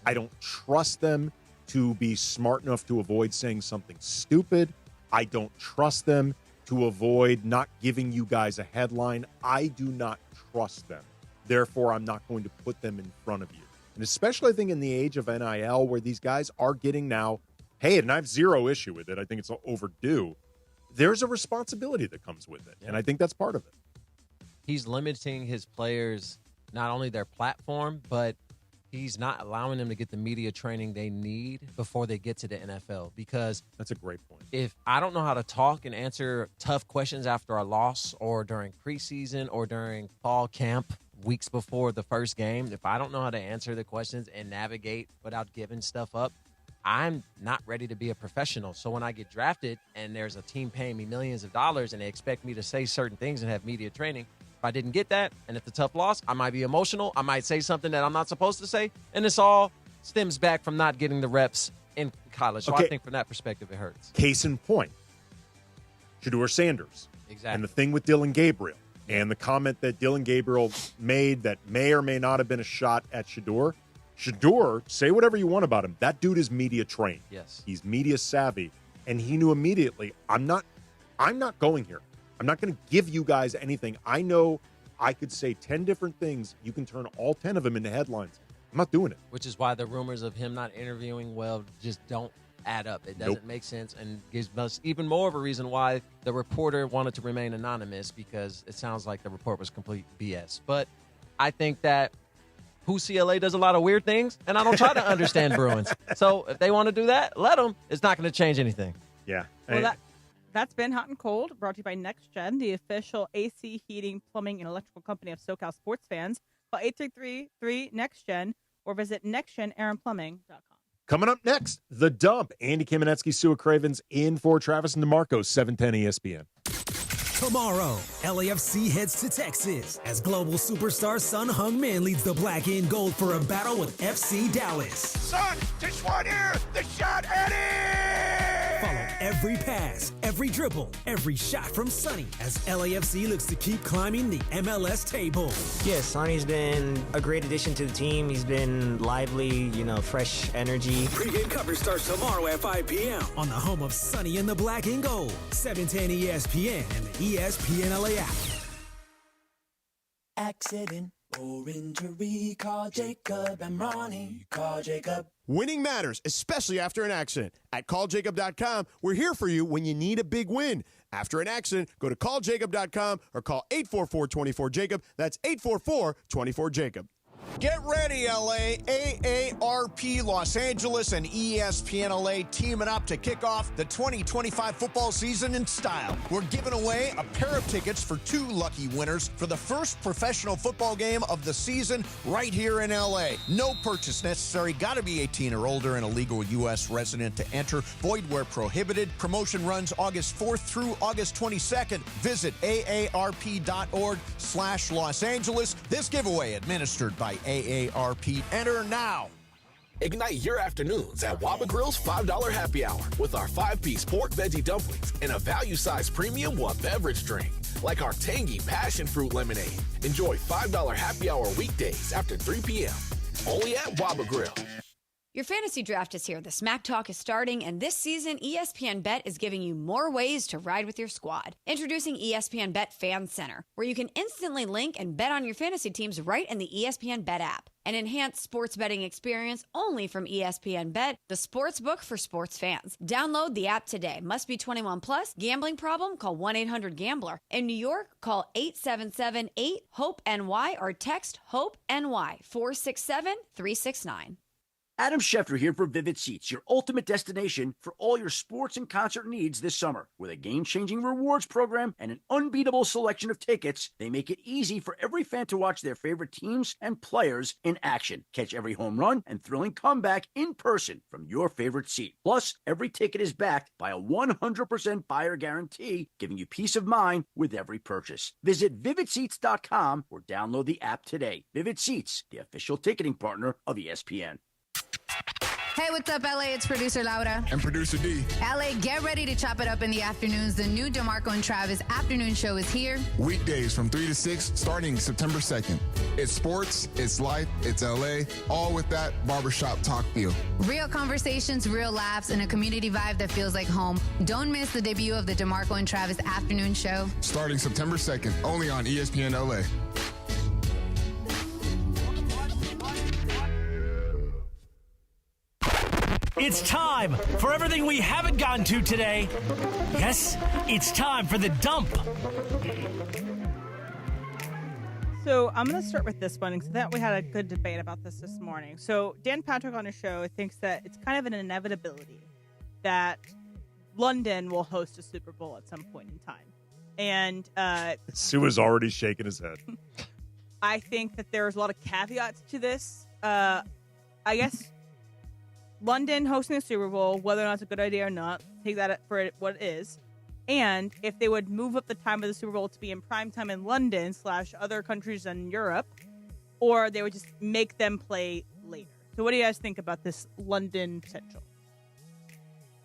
I don't trust them to be smart enough to avoid saying something stupid. I don't trust them to avoid not giving you guys a headline. I do not trust them. Therefore, I'm not going to put them in front of you. And especially, I think, in the age of NIL, where these guys are getting now paid, and I have zero issue with it. I think it's overdue. There's a responsibility that comes with it, and I think that's part of it. He's limiting his players, not only their platform, but he's not allowing them to get the media training they need before they get to the NFL, because that's a great point. If I don't know how to talk and answer tough questions after a loss or during preseason or during fall camp weeks before the first game, if I don't know how to answer the questions and navigate without giving stuff up, I'm not ready to be a professional. So when I get drafted and there's a team paying me millions of dollars and they expect me to say certain things and have media training, if I didn't get that and it's a tough loss, I might be emotional. I might say something that I'm not supposed to say. And this all stems back from not getting the reps in college. So I think from that perspective, it hurts. Case in point, Shedeur Sanders. Exactly. And the thing with Dylan Gabriel and the comment that Dylan Gabriel made that may or may not have been a shot at Shedeur. Shedeur, say whatever you want about him. That dude is media trained. Yes. He's media savvy. And he knew immediately, I'm not going here. I'm not going to give you guys anything. I know I could say 10 different things. You can turn all 10 of them into headlines. I'm not doing it. Which is why the rumors of him not interviewing well just don't add up. It doesn't make sense, and gives us even more of a reason why the reporter wanted to remain anonymous, because it sounds like the report was complete BS. But I think that CLA does a lot of weird things, and I don't try to understand Bruins. So if they want to do that, let them. It's not going to change anything. Yeah. Well, that's been Hot and Cold, brought to you by Next Gen, the official AC, heating, plumbing, and electrical company of SoCal sports fans. Call 833-3-NEXT-GEN or visit nextgenaaronplumbing.com. Coming up next, The Dump. Andy Kamenetzky, Sue Cravens in for Travis and DeMarco, 710 ESPN. Tomorrow, LAFC heads to Texas as global superstar Sun Heung-min leads the black and gold for a battle with FC Dallas. Sun to Schwarzer, the shot, Eddie! Follow every pass, every dribble, every shot from Sonny as LAFC looks to keep climbing the MLS table. Yeah, Sonny's been a great addition to the team. He's been lively, fresh energy. Pre-game coverage starts tomorrow at 5 p.m. on the home of Sonny in the black and gold, 710 ESPN and the ESPN LA app. Accident or injury, call Jacob and Ronnie. Call Jacob. Winning matters, especially after an accident. At calljacob.com, we're here for you when you need a big win. After an accident, go to calljacob.com or call 844-24-JACOB. That's 844-24-JACOB. Get ready, LA. AARP Los Angeles and ESPN LA teaming up to kick off the 2025 football season in style. We're giving away a pair of tickets for 2 lucky winners for the first professional football game of the season right here in LA. No purchase necessary. Got to be 18 or older and a legal U.S. resident to enter. Void where prohibited. Promotion runs August 4th through August 22nd. Visit aarp.org/Los Angeles. This giveaway administered by AARP. Enter now. Ignite your afternoons at Waba Grill's $5 happy hour with our 5-piece pork veggie dumplings and a value-sized premium one beverage drink, like our tangy passion fruit lemonade. Enjoy $5 happy hour weekdays after 3 p.m. Only at Waba Grill. Your fantasy draft is here. The Smack Talk is starting, and this season, ESPN Bet is giving you more ways to ride with your squad. Introducing ESPN Bet Fan Center, where you can instantly link and bet on your fantasy teams right in the ESPN Bet app. An enhanced sports betting experience only from ESPN Bet, the sports book for sports fans. Download the app today. Must be 21 plus. Gambling problem? Call 1-800-GAMBLER. In New York, call 877-8-HOPE-NY or text HOPE-NY 467-369. Adam Schefter here for Vivid Seats, your ultimate destination for all your sports and concert needs this summer. With a game-changing rewards program and an unbeatable selection of tickets, they make it easy for every fan to watch their favorite teams and players in action. Catch every home run and thrilling comeback in person from your favorite seat. Plus, every ticket is backed by a 100% buyer guarantee, giving you peace of mind with every purchase. Visit VividSeats.com or download the app today. Vivid Seats, the official ticketing partner of ESPN. Hey, what's up, LA? It's producer Laura. And producer D. LA, get ready to chop it up in the afternoons. The new DeMarco and Travis afternoon show is here. Weekdays from 3 to 6, starting September 2nd. It's sports, it's life, it's LA, all with that barbershop talk feel. Real conversations, real laughs, and a community vibe that feels like home. Don't miss the debut of the DeMarco and Travis afternoon show. Starting September 2nd, only on ESPN LA. It's time for everything we haven't gotten to today. Yes, it's time for the dump. So I'm going to start with this one because I thought we had a good debate about this morning. So Dan Patrick on his show thinks that it's kind of an inevitability that London will host a Super Bowl at some point in time. And Sue is already shaking his head. I think that there's a lot of caveats to this. I guess London hosting the Super Bowl, whether or not it's a good idea or not, take that for what it is. And if they would move up the time of the Super Bowl to be in prime time in London / other countries in Europe, or they would just make them play later. So what do you guys think about this London potential?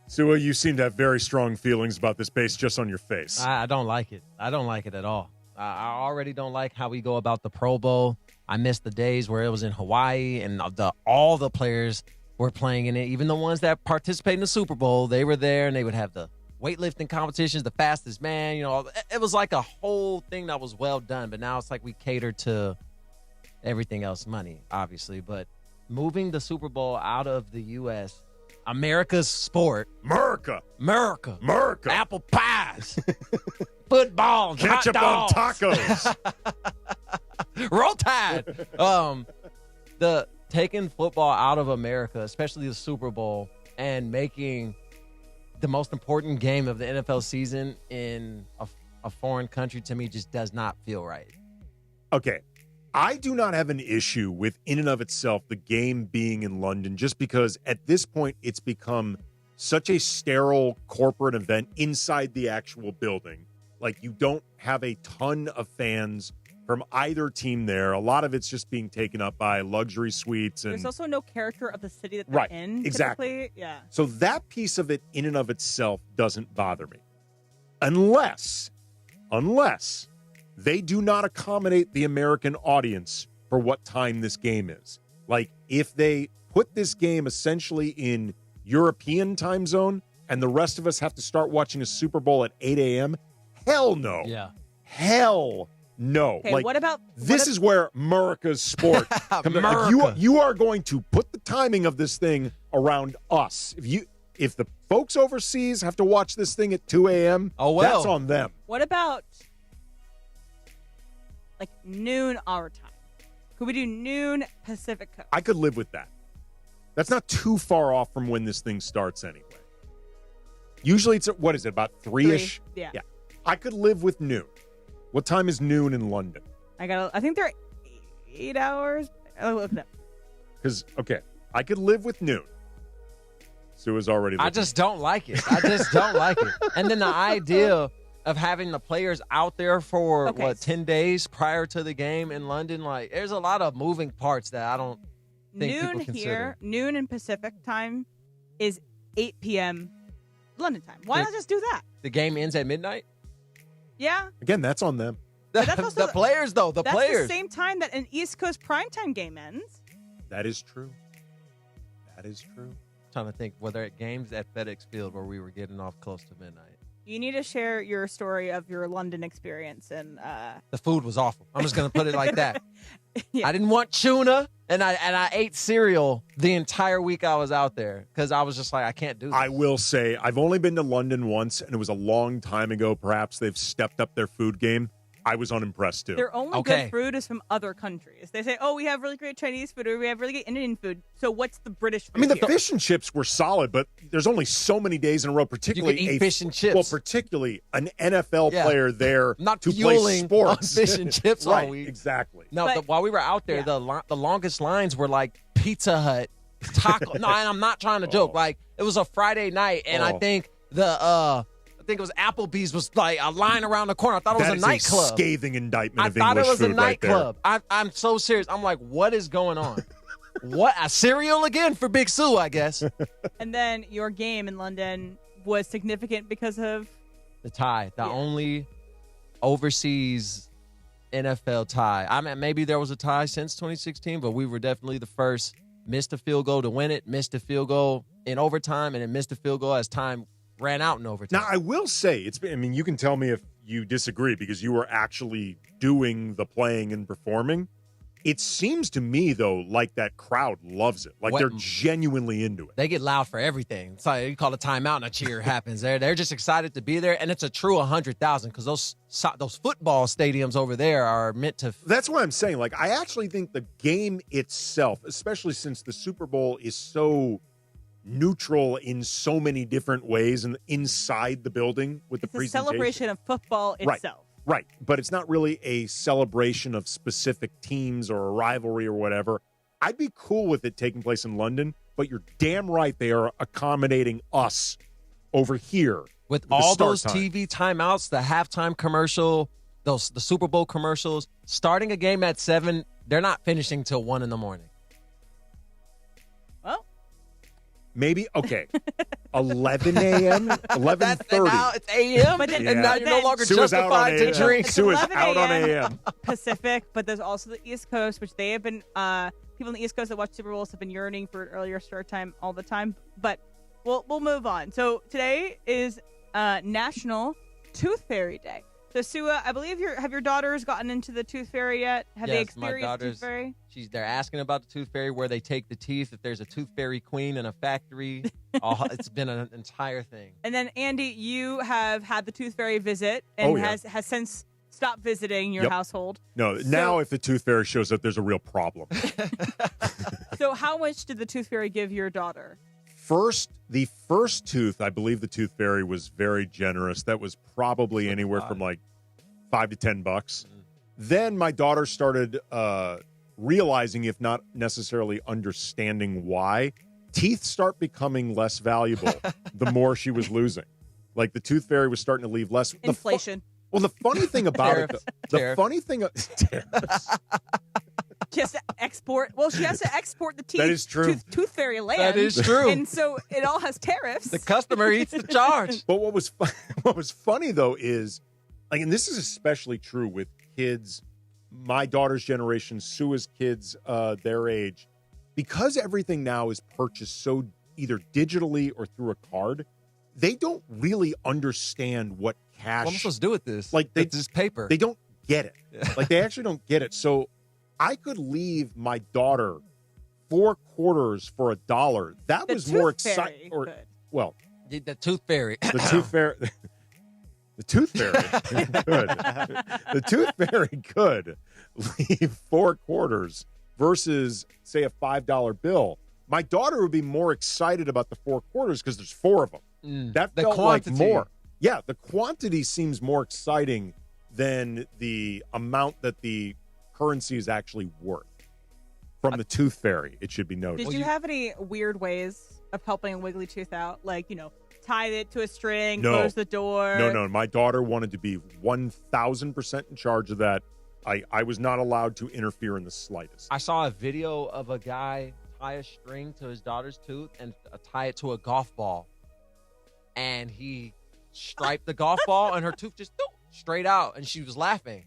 Sue, you seem to have very strong feelings about this based just on your face. I don't like it. I don't like it at all. I already don't like how we go about the Pro Bowl. I miss the days where it was in Hawaii and all the players were playing in it. Even the ones that participate in the Super Bowl, they were there and they would have the weightlifting competitions, the fastest man. It was like a whole thing that was well done. But now it's like we cater to everything else, money, obviously. But moving the Super Bowl out of the U.S., America's sport. America. Apple pies. Football. Ketchup on tacos. Roll Tide. The taking football out of America, especially the Super Bowl, and making the most important game of the NFL season in a foreign country, to me, just does not feel right. Okay. I do not have an issue with, in and of itself, the game being in London, just because at this point it's become such a sterile corporate event inside the actual building. Like, you don't have a ton of fans from either team there. A lot of it's just being taken up by luxury suites. And there's also no character of the city that they're in. Exactly. Typically. Yeah. So that piece of it in and of itself doesn't bother me. Unless they do not accommodate the American audience for what time this game is. Like, if they put this game essentially in European time zone and the rest of us have to start watching a Super Bowl at 8 a.m., hell no. Yeah. Hell no. Okay, like, what about... This is where America's sport comes in. Like, you are going to put the timing of this thing around us. If the folks overseas have to watch this thing at 2 a.m., that's on them. What about... like noon our time? Could we do noon Pacific Coast? I could live with that. That's not too far off from when this thing starts anyway. Usually it's, what is it, about 3-ish? Yeah. I could live with noon. What time is noon in London? I think they're 8 hours. I'll look it up. Because, okay, I could live with noon. Sue is already looking. I just don't like it. And then the idea of having the players out there for 10 days prior to the game in London, like, there's a lot of moving parts that I don't think noon people consider. Here, noon in Pacific time is 8 p.m. London time. Why not just do that? The game ends at midnight? Yeah. Again, that's on them. That's also the players, though. That's the same time that an East Coast primetime game ends. That is true. I'm trying to think, were there games at FedEx Field where we were getting off close to midnight? You need to share your story of your London experience. And the food was awful. I'm just going to put it like that. Yeah. I didn't want tuna, and I ate cereal the entire week I was out there because I was just like, I can't do this. I will say, I've only been to London once, and it was a long time ago. Perhaps they've stepped up their food game. I was unimpressed, too. Their only good food is from other countries. They say, oh, we have really great Chinese food, or we have really good Indian food. So what's the British food? I mean, the here? fish and chips were solid, but there's only so many days in a row, particularly you can eat fish and chips. Well, particularly an NFL player there not to play sports. On fish and chips right, all week. Exactly. No, while we were out there, the longest lines were like Pizza Hut, taco. No, and I'm not trying to joke. Like, it was a Friday night, and I think it was Applebee's was like a line around the corner. I thought it was a nightclub. That is a scathing indictment of English food. I thought it was a nightclub. Right I'm so serious. I'm like, what is going on? What? A cereal again for Big Sue, I guess. And then your game in London was significant because of? The tie. The only overseas NFL tie. I mean, maybe there was a tie since 2016, but we were definitely the first. Missed a field goal to win it, missed a field goal in overtime, and then missed a field goal as time ran out in overtime. Now, I will say, you can tell me if you disagree because you were actually doing the playing and performing. It seems to me, though, like that crowd loves it. Like they're genuinely into it. They get loud for everything. It's like you call a timeout and a cheer happens. They're just excited to be there, and it's a true 100,000 because those football stadiums over there are meant to. That's what I'm saying. Like, I actually think the game itself, especially since the Super Bowl is so neutral in so many different ways and inside the building with the presentation. It's a celebration of football itself. Right, but it's not really a celebration of specific teams or a rivalry or whatever. I'd be cool with it taking place in London, but you're damn right they are accommodating us over here. With all those TV timeouts, the halftime commercial, the Super Bowl commercials, starting a game at 7, they're not finishing till 1 in the morning. Well, maybe, okay, 11 a.m., 11:30. Now it's a.m., but then, and now you're no longer Sue is justified to drink. Sue is out on a.m. Pacific, but there's also the East Coast, which they have been, people on the East Coast that watch Super Bowls have been yearning for an earlier start time all the time, but we'll move on. So today is National Tooth Fairy Day. So, Sue, I believe have your daughters gotten into the Tooth Fairy yet? Have they experienced the Tooth Fairy? They're asking about the Tooth Fairy, where they take the teeth, if there's a Tooth Fairy queen in a factory. It's been an entire thing. And then, Andy, you have had the Tooth Fairy visit and has since stopped visiting your household. No, now if the Tooth Fairy shows up, there's a real problem. So how much did the Tooth Fairy give your daughter? The first tooth, I believe the Tooth Fairy was very generous. That was probably anywhere from like $5 to $10. Then my daughter started realizing, if not necessarily understanding why, teeth start becoming less valuable the more she was losing. Like the Tooth Fairy was starting to leave less. Inflation. Well, the funny thing about it, the funny thing, tariffs. She has to export. Well, she has to export the teeth. That is true. Tooth Fairy land. That is true. And so it all has tariffs. The customer eats the charge. But what was funny though is, like, and this is especially true with kids, my daughter's generation, Sue's kids, their age, because everything now is purchased so either digitally or through a card. They don't really understand what cash. What am I supposed to do with this? Like it's just paper. They don't get it. Like they actually don't get it. So I could leave my daughter 4 quarters for $1. That was more exciting. Well, the Tooth Fairy. The Tooth Fairy. The Tooth Fairy could. The Tooth Fairy could leave 4 quarters versus, say, a $5 bill. My daughter would be more excited about the 4 quarters because there's 4 of them. That felt like more. Yeah, the quantity seems more exciting than the amount that the currency is actually worth. From the Tooth Fairy, it should be noted. Did you have any weird ways of helping a wiggly tooth out? Like, tie it to a string, close the door? No. My daughter wanted to be 1,000% in charge of that. I was not allowed to interfere in the slightest. I saw a video of a guy tie a string to his daughter's tooth and tie it to a golf ball. And he striped the golf ball and her tooth just straight out, and she was laughing.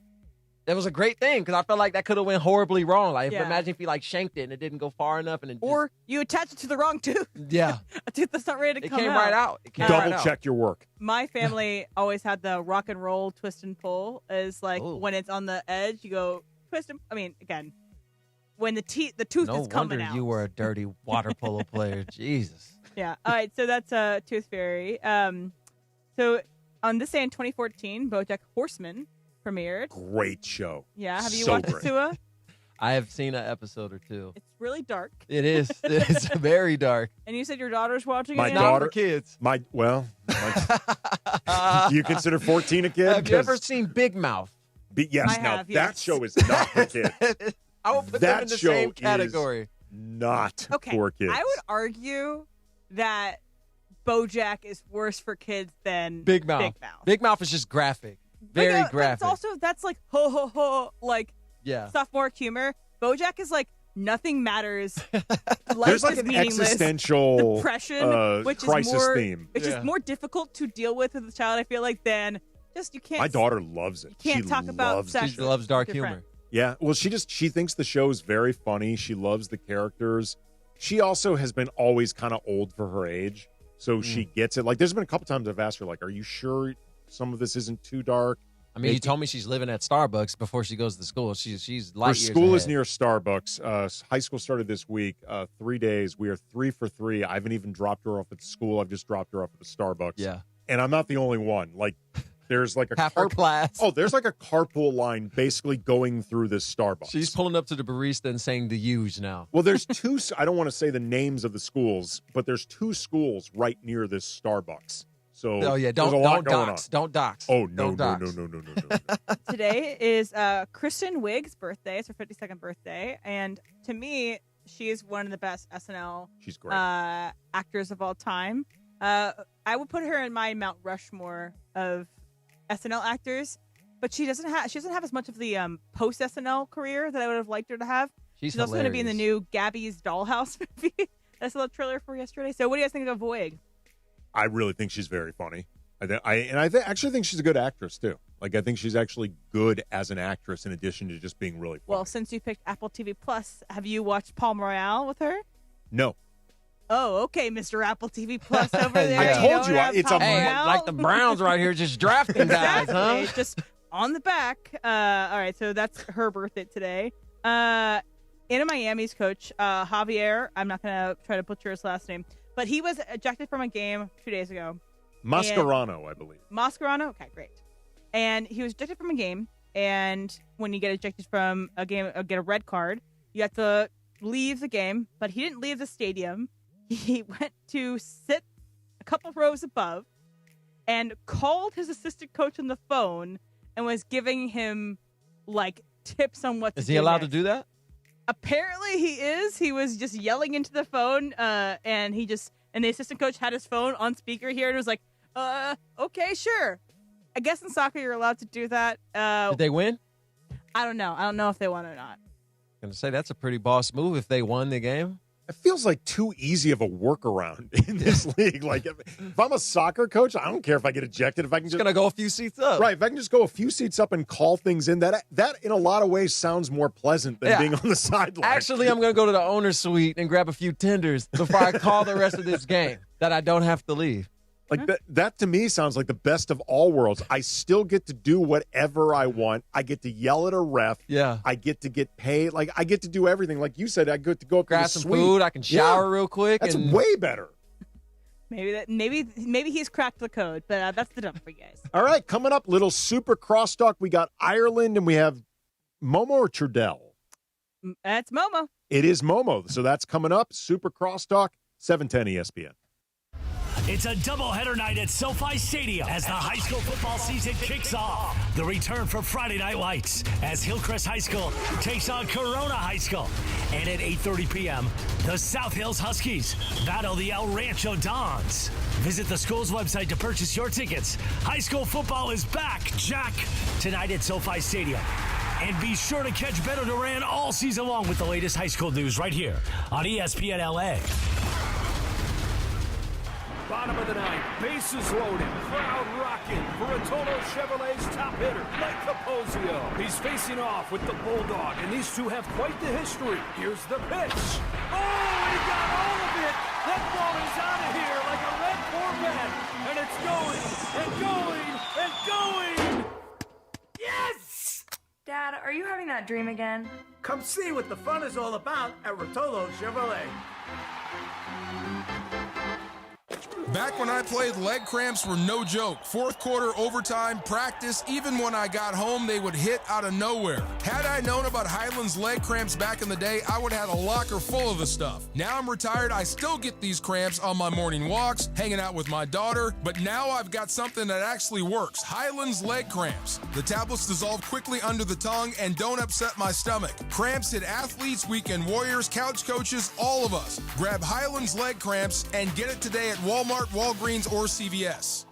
That was a great thing because I felt like that could have went horribly wrong. Like, imagine if he shanked it and it didn't go far enough, and or you attach it to the wrong tooth. Yeah, a tooth that's not ready to come out. It came right out. Double check your work. My family always had the rock and roll twist and pull. Is like when it's on the edge, you go twist and. I mean, again, when the tooth is coming out. No wonder you were a dirty water polo player. Jesus. Yeah. All right. So that's a Tooth Fairy. So on this day in 2014, BoJack Horseman premiered. Great show. Yeah. Have you watched it, Sua? I have seen an episode or two. It's really dark. It is. It's very dark. And you said your daughter's watching my it? My daughter. For kids. Do you consider 14 a kid? Have you ever seen Big Mouth? Yes. That show is not for kids. I will put them in the same category. Not for kids. I would argue that BoJack is worse for kids than Big Mouth. Big Mouth is just graphic. Very graphic. That's like ho ho ho, like sophomore humor. BoJack is like nothing matters. There's like an existential depression, which crisis is more, theme. which is more difficult to deal with as a child. I feel like than just you can't. My daughter loves it. You can't talk about sex. She loves dark humor. Yeah, well, she thinks the show is very funny. She loves the characters. She also has been always kind of old for her age, so she gets it. Like, there's been a couple times I've asked her, like, "Are you sure some of this isn't too dark?" I mean, you told me she's living at Starbucks before she goes to school. She's light Her years school is ahead. near Starbucks. High school started this week. 3 days. We are 3 for 3. I haven't even dropped her off at school. I've just dropped her off at the Starbucks. Yeah. And I'm not the only one. Like, there's like a half her class. Oh, there's like a carpool line basically going through this Starbucks. She's pulling up to the barista and saying the U's now. Well, there's two. I don't want to say the names of the schools, but there's 2 schools right near this Starbucks. So Oh yeah, there's a lot going dox. on. Don't dox. Oh no, Don't no, dox. no. Today is Kristen Wiig's birthday. It's her 52nd birthday, and to me, she is one of the best SNL She's great. Actors of all time. I would put her in my Mount Rushmore of SNL actors, but she doesn't have as much of the post SNL career that I would have liked her to have. She's also going to be in the hilarious. new Gabby's Dollhouse movie. That's a little trailer for yesterday. So, what do you guys think of Wiig? I really think she's very funny. I actually think she's a good actress too. Like I think she's actually good as an actress in addition to just being really funny. Well, since you picked Apple TV Plus, have you watched Palm Royale with her? No. Oh, okay, Mr. Apple TV Plus over there. I told don't you, have it's Palm a- Royale? Like the Browns right here just drafting guys, huh? Exactly. Just on the back. All right, so that's her birthday today. Inter Miami's coach, Javier, I'm not going to try to butcher his last name, but he was ejected from a game 2 days ago. Mascherano, I believe. Mascherano? Okay, great. And he was ejected from a game, and when you get ejected from a game, get a red card, you have to leave the game, but he didn't leave the stadium. He went to sit a couple rows above and called his assistant coach on the phone and was giving him, like, tips on what to do. Is he allowed next. to do that? Apparently he is. He was just yelling into the phone, and the assistant coach had his phone on speaker here and was like, okay, sure. I guess in soccer you're allowed to do that. Did they win? I don't know. I don't know if they won or not. I'm gonna say that's a pretty boss move if they won the game. It feels like too easy of a workaround in this league. Like if I'm a soccer coach, I don't care if I get ejected. If I can just gonna go a few seats up, right? If I can just go a few seats up and call things in, that in a lot of ways sounds more pleasant than being on the sideline. Actually, I'm gonna go to the owner's suite and grab a few tenders before I call the rest of this game that I don't have to leave. Like that to me sounds like the best of all worlds. I still get to do whatever I want. I get to yell at a ref. Yeah. I get to get paid. Like I get to do everything. Like you said, I get to go up Grab to the some suite. food. I can shower real quick. That's and way better. Maybe he's cracked the code, but that's the dump for you guys. All right, coming up, little super crosstalk. We got Ireland and we have Momo or Trudell. That's Momo. It is Momo. So that's coming up. Super crosstalk, 710 ESPN. It's a doubleheader night at SoFi Stadium as the high school football season kicks off. The return for Friday Night Lights as Hillcrest High School takes on Corona High School. And at 8:30 p.m., the South Hills Huskies battle the El Rancho Dons. Visit the school's website to purchase your tickets. High school football is back, Jack, tonight at SoFi Stadium. And be sure to catch Beto Duran all season long with the latest high school news right here on ESPN LA. Bottom of the ninth, bases loaded, crowd rocking for Rotolo Chevrolet's top hitter, Mike Capozio. He's facing off with the Bulldog, and these two have quite the history. Here's the pitch. Oh, he got all of it. That ball is out of here like a red Corvette, and it's going and going and going. Yes! Dad, are you having that dream again? Come see what the fun is all about at Rotolo Chevrolet. Back when I played, leg cramps were no joke. Fourth quarter, overtime, practice, even when I got home, they would hit out of nowhere. Had I known about Highland's leg cramps back in the day, I would have had a locker full of the stuff. Now I'm retired, I still get these cramps on my morning walks, hanging out with my daughter, but now I've got something that actually works. Highland's leg cramps. The tablets dissolve quickly under the tongue and don't upset my stomach. Cramps hit athletes, weekend warriors, couch coaches, all of us. Grab Highland's leg cramps and get it today at Walmart, Walgreens, or CVS.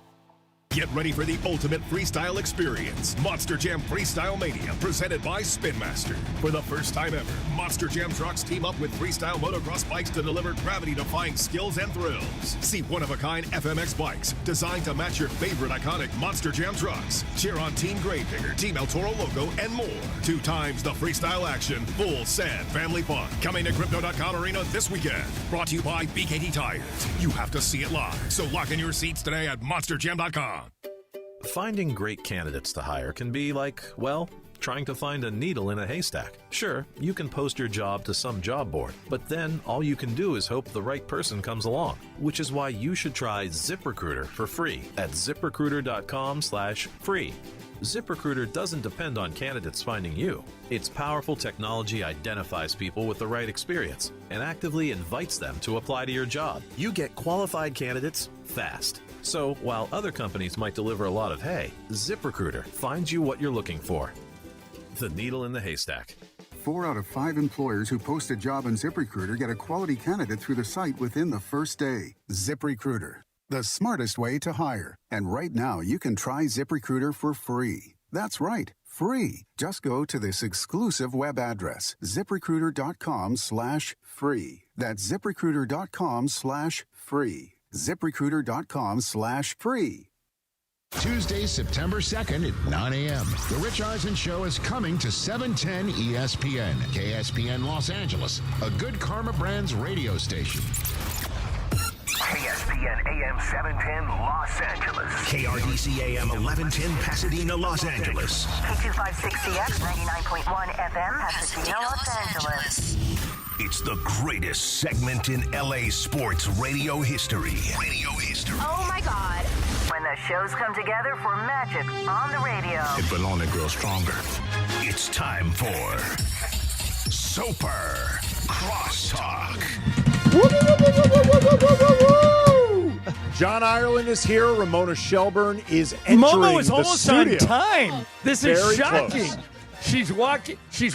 Get ready for the ultimate freestyle experience. Monster Jam Freestyle Mania, presented by Spin Master. For the first time ever, Monster Jam trucks team up with freestyle motocross bikes to deliver gravity-defying skills and thrills. See one-of-a-kind FMX bikes designed to match your favorite iconic Monster Jam trucks. Cheer on Team Gravedigger, Team El Toro Loco, and more. 2 times the freestyle action, full sad family fun. Coming to Crypto.com Arena this weekend. Brought to you by BKT Tires. You have to see it live, so lock in your seats today at MonsterJam.com. Finding great candidates to hire can be like, well, trying to find a needle in a haystack. Sure, you can post your job to some job board, but then all you can do is hope the right person comes along, which is why you should try ZipRecruiter for free at ZipRecruiter.com/free. ZipRecruiter doesn't depend on candidates finding you. Its powerful technology identifies people with the right experience and actively invites them to apply to your job. You get qualified candidates fast. So while other companies might deliver a lot of hay, ZipRecruiter finds you what you're looking for. The needle in the haystack. 4 out of 5 employers who post a job on ZipRecruiter get a quality candidate through the site within the first day. ZipRecruiter, the smartest way to hire. And right now, you can try ZipRecruiter for free. That's right, free. Just go to this exclusive web address, ZipRecruiter.com/free. That's ZipRecruiter.com/free. ZipRecruiter.com/free. Tuesday, September 2nd at 9 a.m. The Rich Eisen Show is coming to 710 ESPN, KSPN Los Angeles, a Good Karma Brands radio station. KSPN AM 710 Los Angeles. KRDC AM 1110 Pasadena, Los Angeles. K256CX 99.1 FM Pasadena, Los Angeles. It's the greatest segment in LA sports radio history. Oh my God. When the shows come together for magic on the radio. It will only grow stronger. It's time for Super Crosstalk. John Ireland is here. Ramona Shelburne is entering Momo is the almost studio. on time. This is Very shocking. close. She's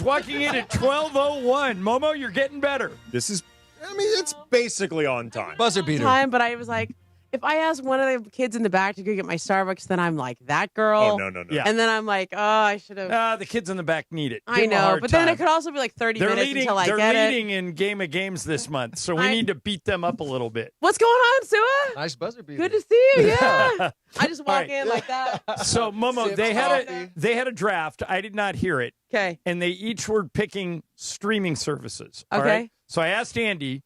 walking in at 12:01. Momo, you're getting better. This is, I mean, it's basically on time. Buzzer beater. Time, but I was like, if I ask one of the kids in the back to go get my Starbucks, then I'm like, that girl. Oh, no. Yeah. And then I'm like, oh, I should have. The kids in the back need it. I Give 'em a know, hard but then time. it could also be like 30 They're minutes leading, until I they're get leading in Game of Games this month, so we need to beat them up a little bit. What's going on, Sua? Nice buzzer beater. Good to see you. Yeah. I just walk All right. in like that. So, Momo, Sip they coffee. had a draft. I did not hear it. Okay. And they each were picking streaming services. All Okay. right? So I asked Andy,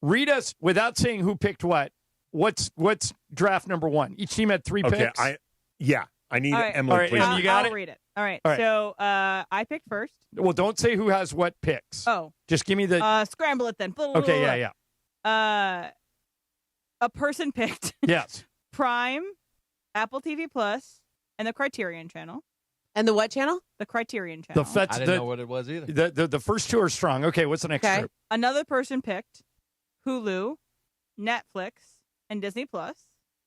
read us without saying who picked what. What's draft number one? Each team had 3 picks. I need All right. Emily, All right, please. Em, you got I'll it? read it. All right. All right. So I picked first. Well, don't say who has what picks. Oh. Just give me the. Scramble it then. Okay, yeah. A person picked Yes. Prime, Apple TV Plus, and the Criterion Channel. And the what channel? The Criterion Channel. I didn't know what it was either. The first two are strong. Okay, what's the next Okay. group? Another person picked Hulu, Netflix, and Disney Plus.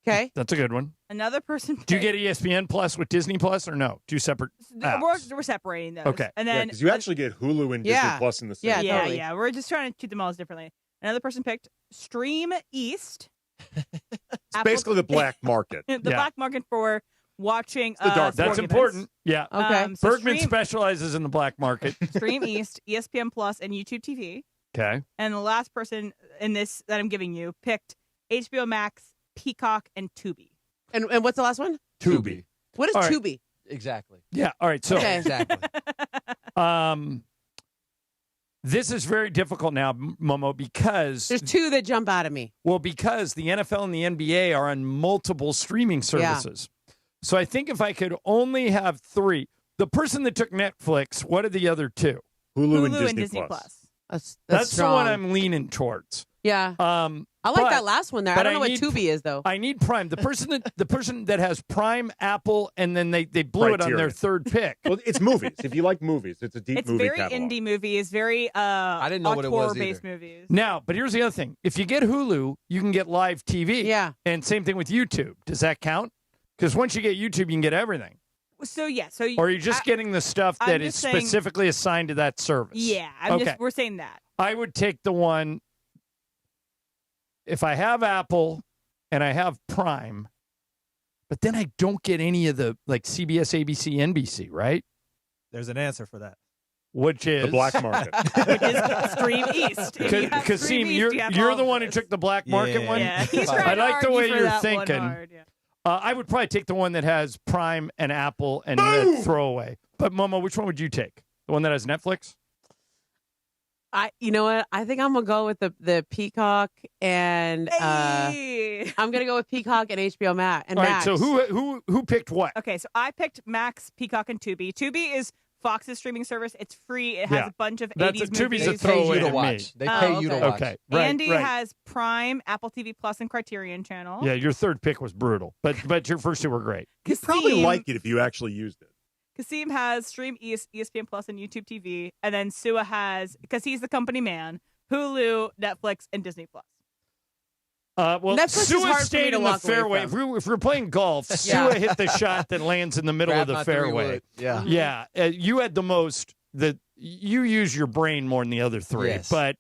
Okay. That's a good one. Another person picked. Do you get ESPN Plus with Disney Plus or no? Two separate apps. We're separating those. Okay. And then because you actually get Hulu and Disney Plus in the same. Yeah, totally. Yeah. We're just trying to treat them all as differently. Another person picked Stream East. It's basically the black market. The black market for watching. the dark That's sporting important. events. Yeah. Okay. So Bergman Stream, specializes in the black market. Stream East, ESPN Plus, and YouTube TV. Okay. And the last person in this that I'm giving you picked HBO Max, Peacock, and Tubi. And what's the last one? Tubi. What is All right. Tubi? Exactly. Yeah. All right. So Okay. Exactly. this is very difficult now, Momo, because There's 2 that jump out of me. because the NFL and the NBA are on multiple streaming services. So I think if I could only have 3, the person that took Netflix, what are the other 2? Hulu, and and Disney Plus. That's the strong. one I'm leaning towards. Yeah. I like but- that last one there. I but don't know what need- Tubi is though. I need Prime. The person that has Prime, Apple, and then they blew it on their Criterion. third pick. Well, it's movies. If you like movies, it's a deep It's movie very catalog. indie movies, very I didn't know what it was horror-based either. movies. Now, but here's the other thing. If you get Hulu, you can get live TV. Yeah. And same thing with YouTube. Does that count? Because once you get YouTube, you can get everything. So yeah, Or are you just getting the stuff I'm that is just saying- specifically assigned to that service? Yeah, we're saying that. I would take the one, if I have Apple and I have Prime, but then I don't get any of the like CBS, ABC, NBC, right? There's an answer for that. Which is The black market. Which is Stream East. If you have Because Stream East, you're you have you're all the of one who this. took the black market Yeah. one. Yeah, he's I trying to like the argue way for you're that one thinking. hard, yeah. I would probably take the one that has Prime and Apple and that throwaway. But Momo, which one would you take? The one that has Netflix? You know what? I think I'm gonna go with the Peacock and I'm gonna go with Peacock and HBO Max. And All right, Max. so who picked what? Okay, so I picked Max, Peacock, and Tubi. Tubi is Fox's streaming service. It's free. It has a bunch of 80s Tubi's movies. a throwaway to to watch. me. They pay you to watch. Okay, right, Andy right. has Prime, Apple TV Plus, and Criterion Channel. Yeah, your third pick was brutal, but your first two were great. You'd probably like it if you actually used it. Kasim has Stream ESPN Plus and YouTube TV, and then Sua has, because he's the company man, Hulu, Netflix, and Disney Plus. Well, Netflix is Sua hard for me stayed to in the walk away fairway. from. If we're playing golf, Sua hit the shot that lands in the middle of the fairway. Yeah. Yeah, you had the most. You use your brain more than the other three. Yes. But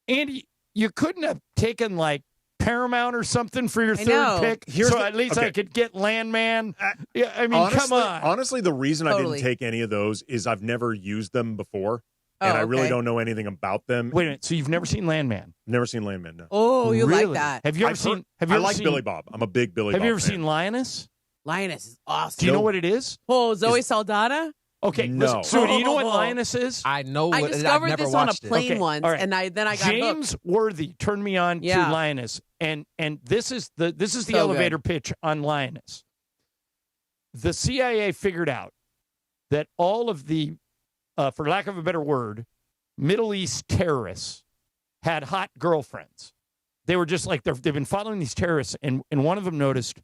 Andy, you couldn't have taken like Paramount or something for your third pick, so at least I could get Landman. Yeah, I mean, honestly, come on. Honestly, the reason I Totally. didn't take any of those is I've never used them before, and I really don't know anything about them. Wait a minute. So you've never seen Landman? Never seen Landman. No. Oh, you Really? like that? Have you ever seen? Have you I ever like seen Billy Bob. I'm a big Billy Bob. Have you ever fan. seen Lioness? Lioness is awesome. Do you know what it is? Oh, Zoe Saldana? Okay, No. listen, Sue, do you know what Lioness is? I know. I discovered I've never this on a watched it. plane Okay, once, all right. and then I got James hooked. Worthy turned me on Yeah. to Lioness, and this is the So elevator pitch on Lioness. The CIA figured out that all of the, for lack of a better word, Middle East terrorists had hot girlfriends. They were just like they've been following these terrorists, and one of them noticed,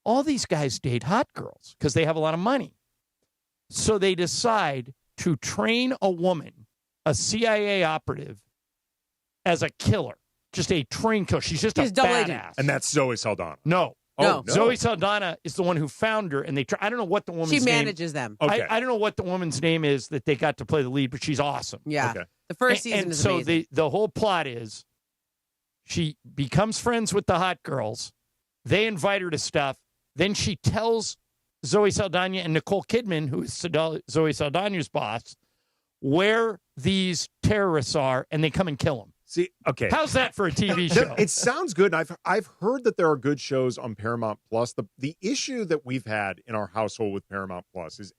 all these guys date hot girls because they have a lot of money. So they decide to train a woman, a CIA operative, as a killer, just a trained killer. She's just a double agent. badass. And that's Zoe Saldana. No. Oh, no. Zoe Saldana is the one who found her, and I don't know what the woman's She name. manages them. Okay. I don't know what the woman's name is that they got to play the lead, but she's awesome. Yeah. Okay. The first season and is so amazing. the whole plot is she becomes friends with the hot girls. They invite her to stuff. Then she tells Zoe Saldana and Nicole Kidman, who is Zoe Saldana's boss, where these terrorists are, and they come and kill them. See, okay. How's that for a TV show? It sounds good. And I've heard that there are good shows on Paramount Plus. The issue that we've had in our household with Paramount Plus is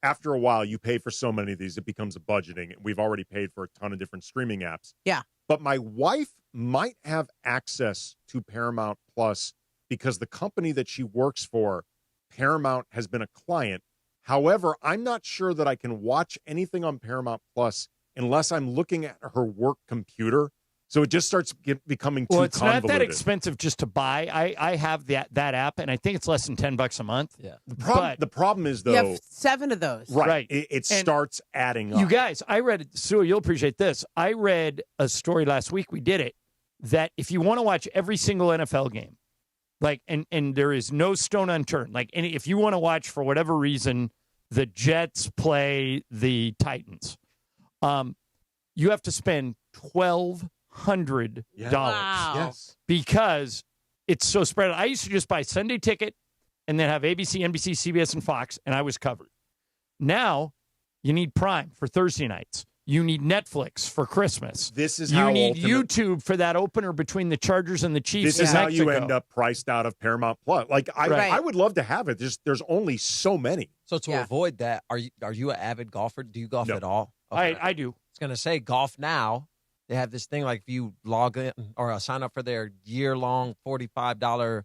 after a while you pay for so many of these, it becomes a budgeting. We've already paid for a ton of different streaming apps. Yeah. But my wife might have access to Paramount Plus because the company that she works for, Paramount, has been a client. However, I'm not sure that I can watch anything on Paramount Plus unless I'm looking at her work computer. So it just starts becoming too Well, it's convoluted. not that expensive just to buy. I have that app, and I think it's less than $10 a month. Yeah. The problem is, though, you have 7 of those. right, it starts adding up. You guys, I read, Sue, you'll appreciate this. I read a story last week, we did it, that if you want to watch every single NFL game, like, and there is no stone unturned, like, if you want to watch, for whatever reason, the Jets play the Titans, you have to spend $1,200 Wow. Yes. because it's so spread. I used to just buy Sunday ticket and then have ABC, NBC, CBS, and Fox, and I was covered. Now you need Prime for Thursday nights. You need Netflix for Christmas. This is you how need ultimate- YouTube for that opener between the Chargers and the Chiefs. This is in how you Mexico. end up priced out of Paramount Plus. Like Right. I would love to have it. There's only so many. So to avoid that, are you an avid golfer? Do you golf No. at all? Okay. I do. I was gonna say Golf Now. They have this thing like if you log in or sign up for their year-long $45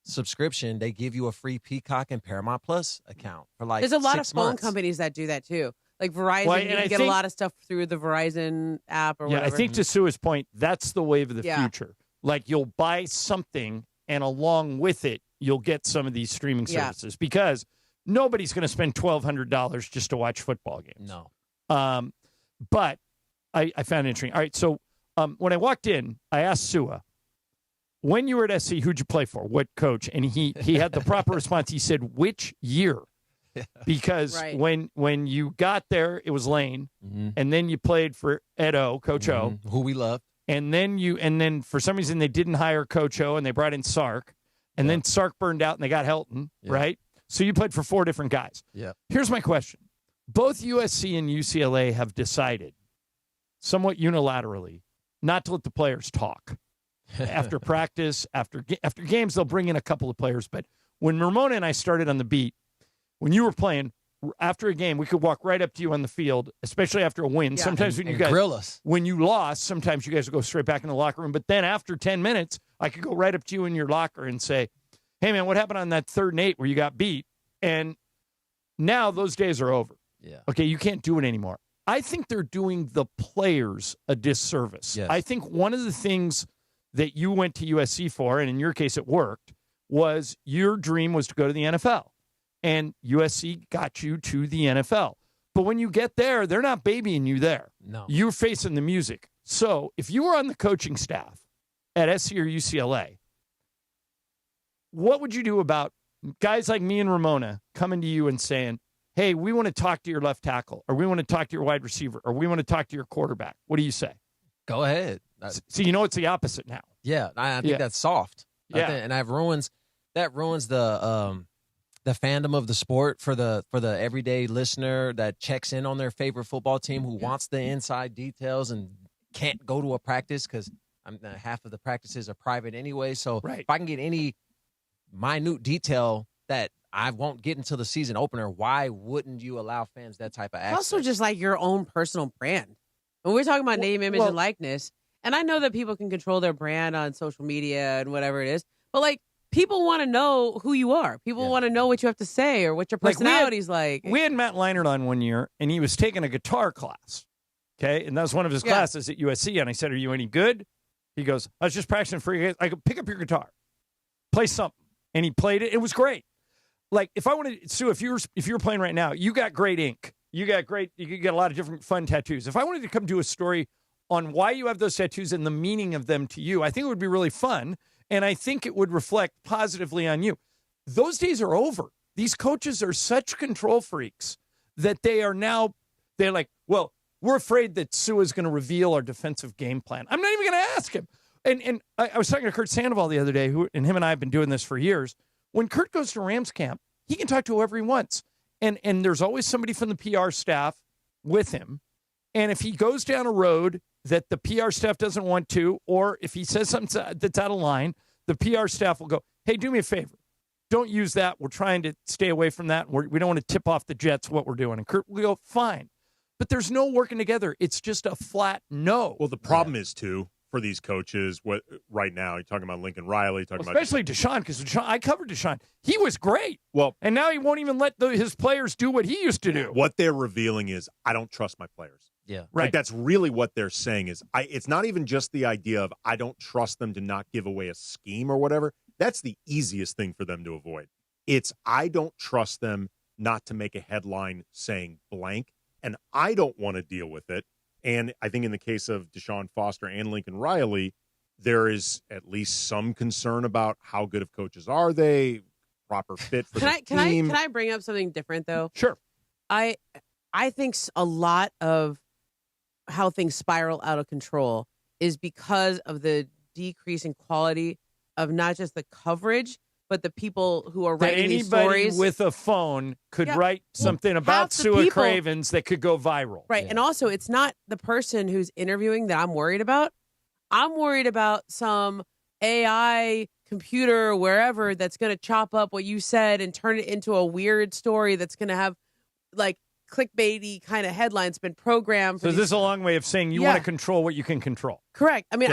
subscription, they give you a free Peacock and Paramount Plus account for like. There's a lot of 6 phone months. companies that do that too. Like Verizon, Well, you and I can get a think- lot of stuff through the Verizon app or Yeah, whatever. I think to Sue's point, that's the wave of the Yeah. future. Like you'll buy something, and along with it, you'll get some of these streaming Yeah. services because nobody's going to spend $1,200 just to watch football games. No. But I found it interesting. All right, so when I walked in, I asked Sua, when you were at SC, who'd you play for? What coach? And he had the proper response. He said, which year? Because Right. when you got there, it was Lane, and then you played for Ed O, Coach O, who we love. and then for some reason they didn't hire Coach O, and they brought in Sark, and then Sark burned out, and they got Helton, right? So you played for 4 different guys. Yeah. Here's my question. Both USC and UCLA have decided, somewhat unilaterally, not to let the players talk. After practice, after games, they'll bring in a couple of players. But when Ramona and I started on the beat, when you were playing, after a game, we could walk right up to you on the field, especially after a win. Yeah. Sometimes when you guys grill us. When you lost, sometimes you guys would go straight back in the locker room. But then after 10 minutes, I could go right up to you in your locker and say, hey, man, what happened on that 3rd and 8 where you got beat? And now those days are over. Yeah. Okay, you can't do it anymore. I think they're doing the players a disservice. Yes. I think one of the things that you went to USC for, and in your case it worked, was your dream was to go to the NFL. And USC got you to the NFL. But when you get there, they're not babying you there. No. You're facing the music. So if you were on the coaching staff at SC or UCLA, what would you do about guys like me and Ramona coming to you and saying, hey, we want to talk to your left tackle, or we want to talk to your wide receiver, or we want to talk to your quarterback? What do you say? Go ahead. See, you know it's the opposite now. Yeah, I think that's soft. Yeah. And that ruins the fandom of the sport for the everyday listener that checks in on their favorite football team, who wants the inside details and can't go to a practice because half of the practices are private anyway. So if I can get any minute detail that I won't get until the season opener, why wouldn't you allow fans that type of access? Also, just like your own personal brand. When we're talking about name, image, and likeness, and I know that people can control their brand on social media and whatever it is, but like, people want to know who you are. People want to know what you have to say or what your personality's like. We had Matt Leinart on one year, and he was taking a guitar class. Okay, and that was one of his classes at USC. And I said, "Are you any good?" He goes, "I was just practicing for you guys. I could pick up your guitar, play something," and he played it. It was great. Like if I wanted, Sue, if you were playing right now, you got great ink. You got a lot of different fun tattoos. If I wanted to come do a story on why you have those tattoos and the meaning of them to you, I think it would be really fun. And I think it would reflect positively on you. Those days are over. These coaches are such control freaks that they're like, well, we're afraid that Sue is going to reveal our defensive game plan. I'm not even going to ask him. And I was talking to Kurt Sandoval the other day, and him and I have been doing this for years. When Kurt goes to Rams camp, he can talk to whoever he wants. And there's always somebody from the PR staff with him. And if he goes down a road that the PR staff doesn't want to, or if he says something that's out of line, the PR staff will go, hey, do me a favor. Don't use that. We're trying to stay away from that. We don't want to tip off the Jets what we're doing. And Kurt will go, fine. But there's no working together. It's just a flat no. Well, the problem is, too, for these coaches, right now, you're talking about Lincoln Riley, especially Deshaun, because I covered Deshaun. He was great. Well, and now he won't even let his players do what he used to do. What they're revealing is, I don't trust my players. Yeah. Right. Like, that's really what they're saying is, it's not even just the idea of I don't trust them to not give away a scheme or whatever. That's the easiest thing for them to avoid. It's I don't trust them not to make a headline saying blank, and I don't want to deal with it. And I think in the case of Deshaun Foster and Lincoln Riley, there is at least some concern about how good of coaches are they, proper fit for the team. Can I bring up something different, though? Sure. I think a lot of how things spiral out of control is because of the decrease in quality of not just the coverage, but the people who are writing these stories. Anybody with a phone could write something about Sue Cravens that could go viral. Right. Yeah. And also, it's not the person who's interviewing that I'm worried about. I'm worried about some AI computer, wherever, that's going to chop up what you said and turn it into a weird story that's going to have, like, clickbaity kind of headlines been programmed. So this is a long way of saying you want to control what you can control. Correct. I mean,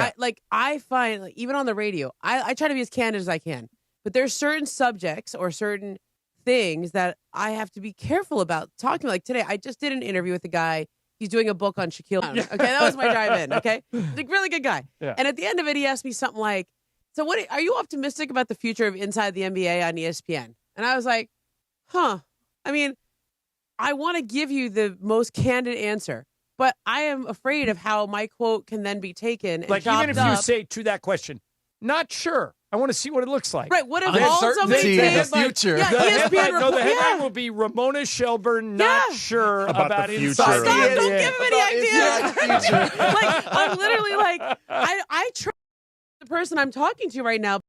I find, like, even on the radio, I try to be as candid as I can, but there's certain subjects or certain things that I have to be careful about talking. Like today, I just did an interview with a guy. He's doing a book on Shaquille O'Neal. Okay, that was my drive-in. Okay, like, really good guy. Yeah. And at the end of it, he asked me something like, "So, what are you optimistic about the future of Inside the NBA on ESPN?" And I was like, "Huh. I mean, I want to give you the most candid answer, but I am afraid of how my quote can then be taken and like chopped even if up. you say to that question, not sure. I want to see what it looks like. Right. What if all somebody says, like, future? The headline will be Ramona Shelburne not sure about the future. Stop! Don't give him any ideas. Like, I'm literally like, I trust the person I'm talking to right now.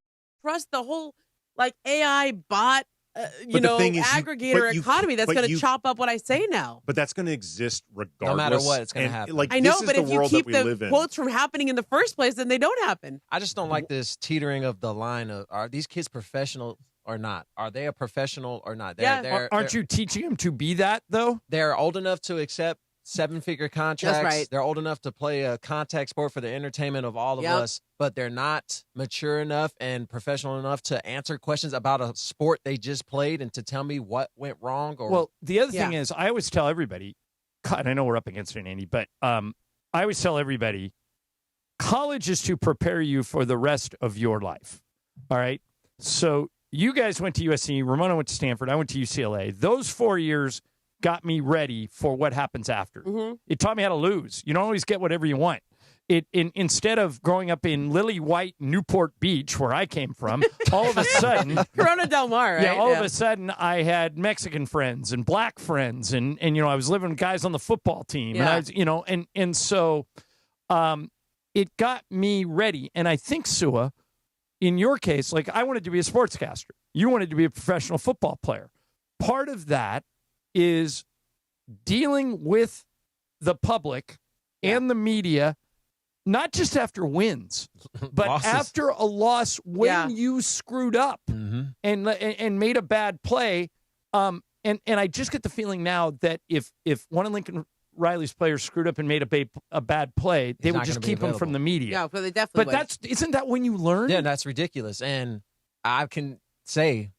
Trust the whole like AI bot, aggregator economy that's going to chop up what I say now. But that's going to exist regardless. No matter what, it's going to happen. Like, I know, this is but the if you world keep that we the live in. quotes from happening in the first place, then they don't happen. I just don't like this teetering of the line of, are these kids professional? or not? Are they a professional or not? Aren't you teaching them to be that, though? They're old enough to accept 7-figure contracts. That's right. They're old enough to play a contact sport for the entertainment of all of us, but they're not mature enough and professional enough to answer questions about a sport they just played and to tell me what went wrong. Well, the other thing is, I always tell everybody, and I know we're up against it, Andy, but I always tell everybody, college is to prepare you for the rest of your life. All right? So you guys went to USC. Ramona went to Stanford. I went to UCLA. Those 4 years got me ready for what happens after. Mm-hmm. It taught me how to lose. You don't always get whatever you want. Instead of growing up in Lily White, Newport Beach, where I came from, all of a sudden, Corona Del Mar, right? Yeah, all of a sudden, I had Mexican friends and black friends, and I was living with guys on the football team, and I was, so it got me ready. And I think, Sua, in your case, like I wanted to be a sportscaster, you wanted to be a professional football player. Part of that is dealing with the public and the media, not just after wins, but after a loss when you screwed up and made a bad play. And I just get the feeling now that if one of Lincoln Riley's players screwed up and made a bad play, they would just keep him from the media. Yeah, but they definitely would. Isn't that when you learn? Yeah, that's ridiculous. And I can say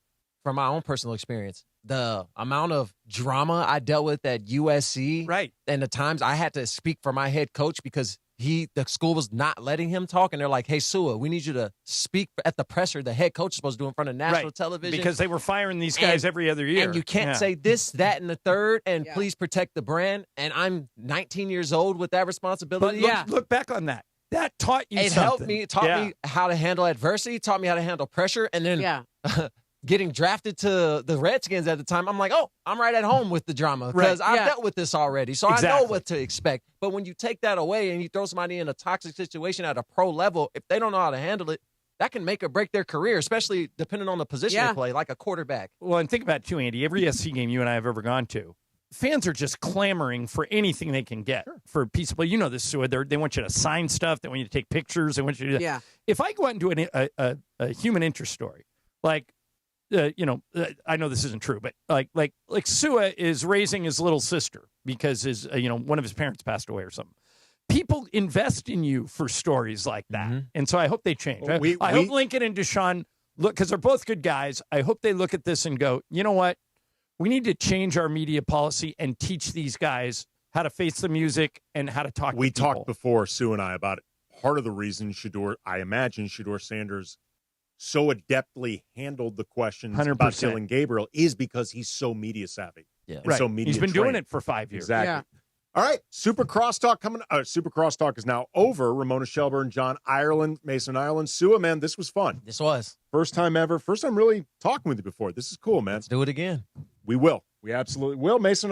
from my own personal experience, the amount of drama I dealt with at USC, right, and the times I had to speak for my head coach because the school was not letting him talk, and they're like, "Hey, Sua, we need you to speak at the presser the head coach is supposed to do in front of national television," because they were firing these guys every other year, and you can't say this, that, and the third, and please protect the brand. And I'm 19 years old with that responsibility. But look back on that. That taught you it something. helped me. It taught me how to handle adversity. Taught me how to handle pressure, and then getting drafted to the Redskins at the time, I'm like, oh, I'm right at home with the drama because I've dealt with this already. So I know what to expect. But when you take that away and you throw somebody in a toxic situation at a pro level, if they don't know how to handle it, that can make or break their career, especially depending on the position they play, like a quarterback. Well, and think about it too, Andy. Every SC game you and I have ever gone to, fans are just clamoring for anything they can get for a piece of play. You know this, Sue. They want you to sign stuff. They want you to take pictures. They want you to do that. If I go out and do a human interest story, like, I know this isn't true, but like Sua is raising his little sister because his one of his parents passed away or something. People invest in you for stories like that, and so I hope they change. Well, I hope Lincoln and Deshaun look, because they're both good guys. I hope they look at this and go, you know what? We need to change our media policy and teach these guys how to face the music and how to talk. We to people. talked before, Sue and I, about it. Part of the reason Shedeur Sanders so adeptly handled the questions 100%. about Dylan Gabriel is because he's so media savvy. Yeah. And so media He's been trained. doing it for 5 years. Exactly. Yeah. All right. Super Crosstalk coming. Super Crosstalk is now over. Ramona Shelburne, John Ireland, Mason Ireland. Sua, man, this was fun. This was. First time ever. First time really talking with you before. This is cool, man. Let's do it again. We will. We absolutely will. Mason